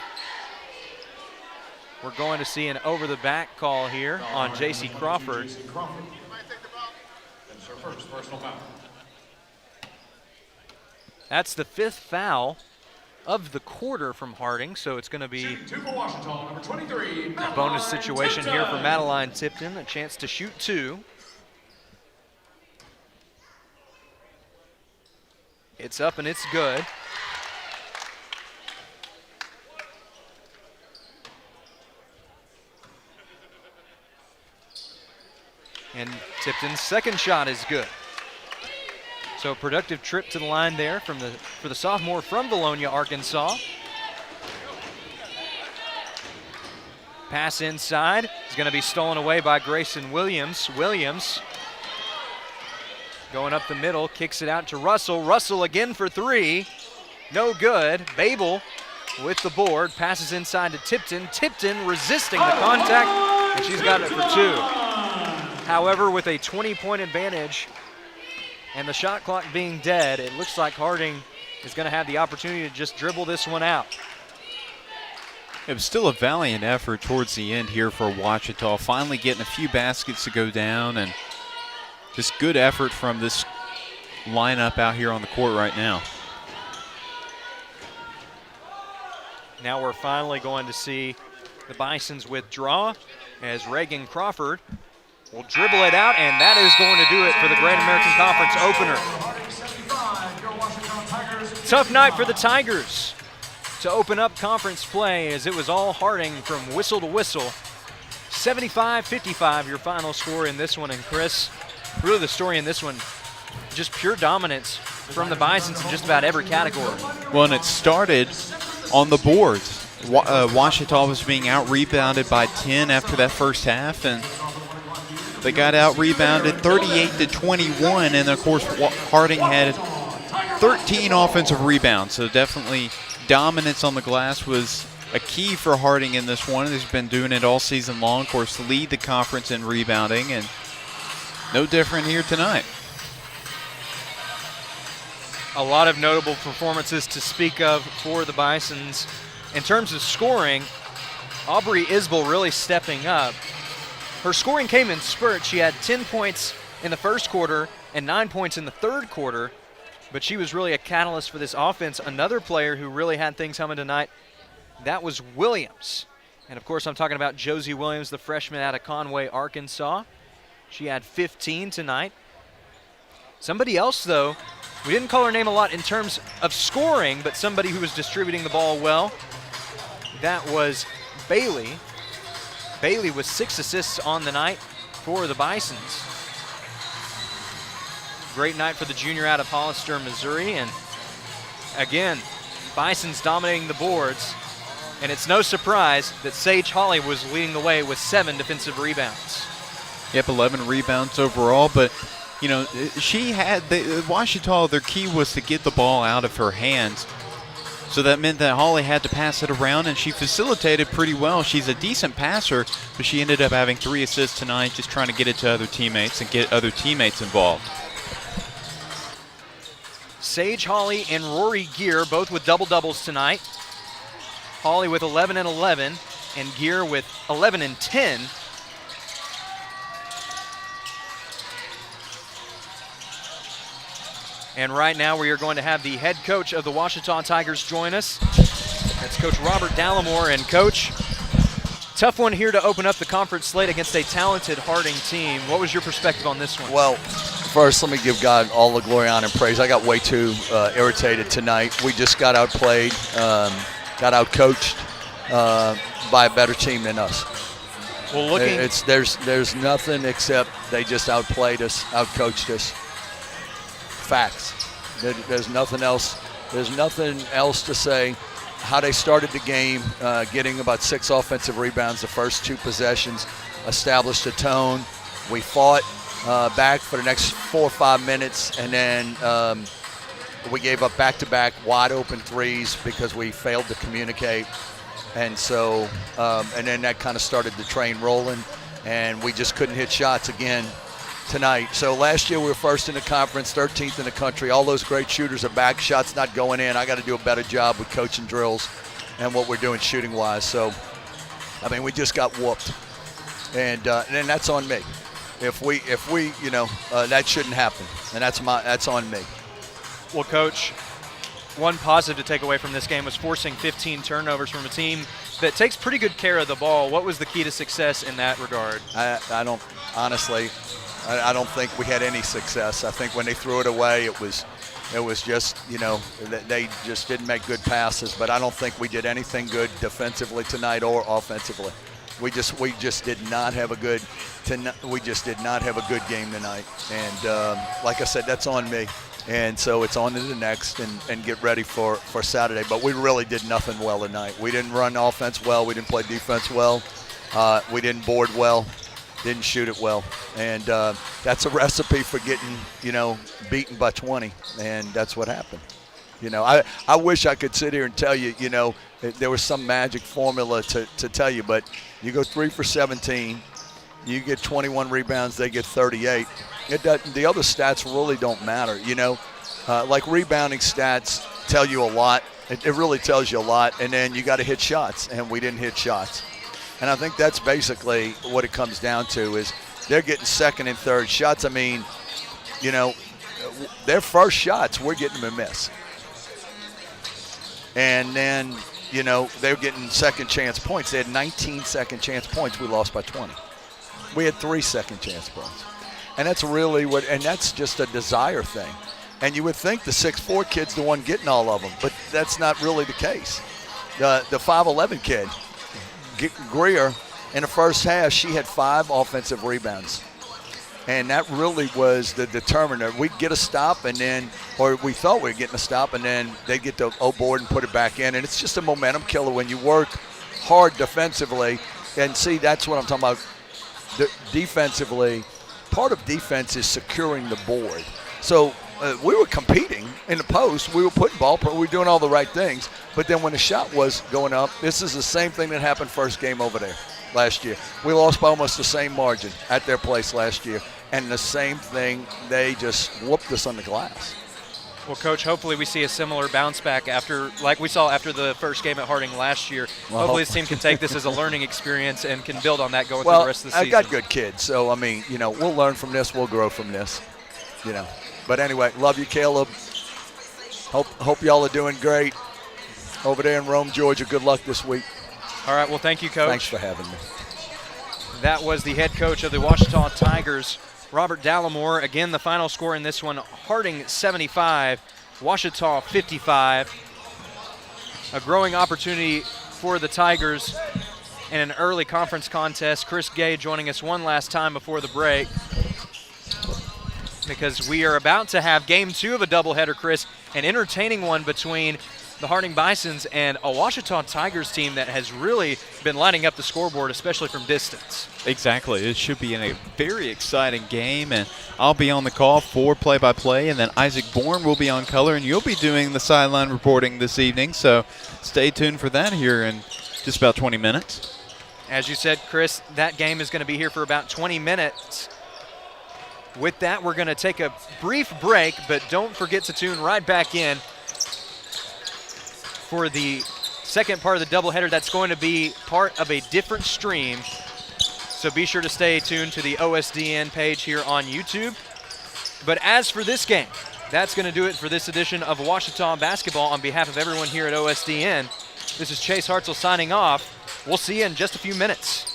we're going to see an over-the-back call here on J.C. Crawford. That's the 5th foul of the quarter from Harding, so it's going to be a bonus situation here for Madeline Tipton, a chance to shoot 2. It's up and it's good. And Tipton's second shot is good. So a productive trip to the line there for the sophomore from Bologna, Arkansas. Pass inside is going to be stolen away by Grayson Williams. Williams going up the middle, kicks it out to Russell. Russell again for three. No good. Babel with the board, passes inside to Tipton. Tipton resisting the contact, and she's got it for 2. However, with a 20-point advantage and the shot clock being dead, it looks like Harding is going to have the opportunity to just dribble this one out. It was still a valiant effort towards the end here for Ouachita, finally getting a few baskets to go down, and just good effort from this lineup out here on the court right now. Now we're finally going to see the Bisons withdraw as Reagan Crawford will dribble it out, and that is going to do it for the Great American Conference opener. Tough night for the Tigers to open up conference play, as it was all Harding from whistle to whistle. 75-55 your final score in this one. And Chris, really the story in this one, just pure dominance from the Bisons in just about every category. Well, and it started on the boards. Ouachita was being out-rebounded by 10 after that first half, and they got out-rebounded 38-21, and of course Harding had 13 offensive rebounds, so definitely dominance on the glass was a key for Harding in this one. He's been doing it all season long, of course, to lead the conference in rebounding, and no different here tonight. A lot of notable performances to speak of for the Bisons. In terms of scoring, Aubrey Isbell really stepping up. Her scoring came in spurts. She had 10 points in the first quarter and 9 points in the third quarter, but she was really a catalyst for this offense. Another player who really had things humming tonight, that was Williams. And of course, I'm talking about Josie Williams, the freshman out of Conway, Arkansas. She had 15 tonight. Somebody else, though, we didn't call her name a lot in terms of scoring, but somebody who was distributing the ball well, that was Bailey. Bailey with 6 assists on the night for the Bisons. Great night for the junior out of Hollister, Missouri. And again, Bisons dominating the boards. And it's no surprise that Sage Hawley was leading the way with 7 defensive rebounds. Yep, 11 rebounds overall, but you know, she had, Ouachita, their key was to get the ball out of her hands. So that meant that Hawley had to pass it around, and she facilitated pretty well. She's a decent passer, but she ended up having 3 assists tonight, just trying to get it to other teammates and get other teammates involved. Sage Hawley and Rory Gear both with double-doubles tonight. Hawley with 11 and 11, and Gear with 11 and 10. And right now we are going to have the head coach of the Ouachita Tigers join us. That's Coach Robert Dallimore. And Coach, tough one here to open up the conference slate against a talented Harding team. What was your perspective on this one? Well, first let me give God all the glory, honor, and praise. I got way too irritated tonight. We just got outplayed, got outcoached by a better team than us. Well, there's nothing except they just outplayed us, outcoached us. Facts. There's nothing else. There's nothing else to say. how they started the game, getting about 6 offensive rebounds the first 2 possessions, established a tone. We fought back for the next 4 or 5 minutes, and then we gave up back-to-back wide-open threes because we failed to communicate. And so, and then that kind of started the train rolling, and we just couldn't hit shots again tonight. So last year we were first in the conference, 13th in the country. All those great shooters are back. Shots not going in. I got to do a better job with coaching drills and what we're doing shooting-wise. So, I mean, we just got whooped, and then that's on me. If we, that shouldn't happen, and that's on me. Well, Coach, one positive to take away from this game was forcing 15 turnovers from a team that takes pretty good care of the ball. What was the key to success in that regard? I don't think we had any success. I think when they threw it away, it was just, they just didn't make good passes. But I don't think we did anything good defensively tonight or offensively. We just did not have a good game tonight. And like I said, that's on me. And so it's on to the next and get ready for Saturday. But we really did nothing well tonight. We didn't run offense well. We didn't play defense well. We didn't board well. Didn't shoot it well. And that's a recipe for getting, beaten by 20. And that's what happened. I wish I could sit here and tell you, there was some magic formula to tell you. But you go 3 for 17. You get 21 rebounds. They get 38. The other stats really don't matter, like rebounding stats tell you a lot. It really tells you a lot, and then you got to hit shots, and we didn't hit shots. And I think that's basically what it comes down to is they're getting second and third shots. I mean, their first shots, we're getting them a miss. And then, they're getting second chance points. They had 19 second chance points. We lost by 20. We had 3 second chance points. And that's really and that's just a desire thing. And you would think the 6'4" kid's the one getting all of them, but that's not really the case. The 5'11" kid, Greer, in the first half, she had 5 offensive rebounds. And that really was the determiner. We'd get a stop, or we thought we were getting a stop, and then they'd get the board and put it back in. And it's just a momentum killer when you work hard defensively. And see, that's what I'm talking about. Defensively, part of defense is securing the board. So we were competing in the post. We were putting we were doing all the right things. But then when the shot was going up, this is the same thing that happened first game over there last year. We lost by almost the same margin at their place last year. And the same thing, they just whooped us on the glass. Well, Coach, hopefully we see a similar bounce back like we saw after the first game at Harding last year. Well, hopefully this team can take this as a learning experience and can build on that going through the rest of the season. I got good kids, so, I mean, we'll learn from this. We'll grow from this, But anyway, love you, Caleb. Hope y'all are doing great over there in Rome, Georgia. Good luck this week. All right, well, thank you, Coach. Thanks for having me. That was the head coach of the Ouachita Tigers, Robert Dallimore. Again, the final score in this one, Harding 75, Ouachita 55. A growing opportunity for the Tigers in an early conference contest. Chris Gay joining us one last time before the break, because we are about to have game 2 of a doubleheader, Chris, an entertaining one between the Harding Bisons and a Ouachita Tigers team that has really been lighting up the scoreboard, especially from distance. Exactly. It should be a very exciting game, and I'll be on the call for play-by-play, and then Isaac Bourne will be on color, and you'll be doing the sideline reporting this evening, so stay tuned for that here in just about 20 minutes. As you said, Chris, that game is going to be here for about 20 minutes. With that, we're going to take a brief break, but don't forget to tune right back in for the second part of the doubleheader. That's going to be part of a different stream. So be sure to stay tuned to the OSDN page here on YouTube. But as for this game, that's going to do it for this edition of Ouachita Basketball. On behalf of everyone here at OSDN, this is Chase Hartzell signing off. We'll see you in just a few minutes.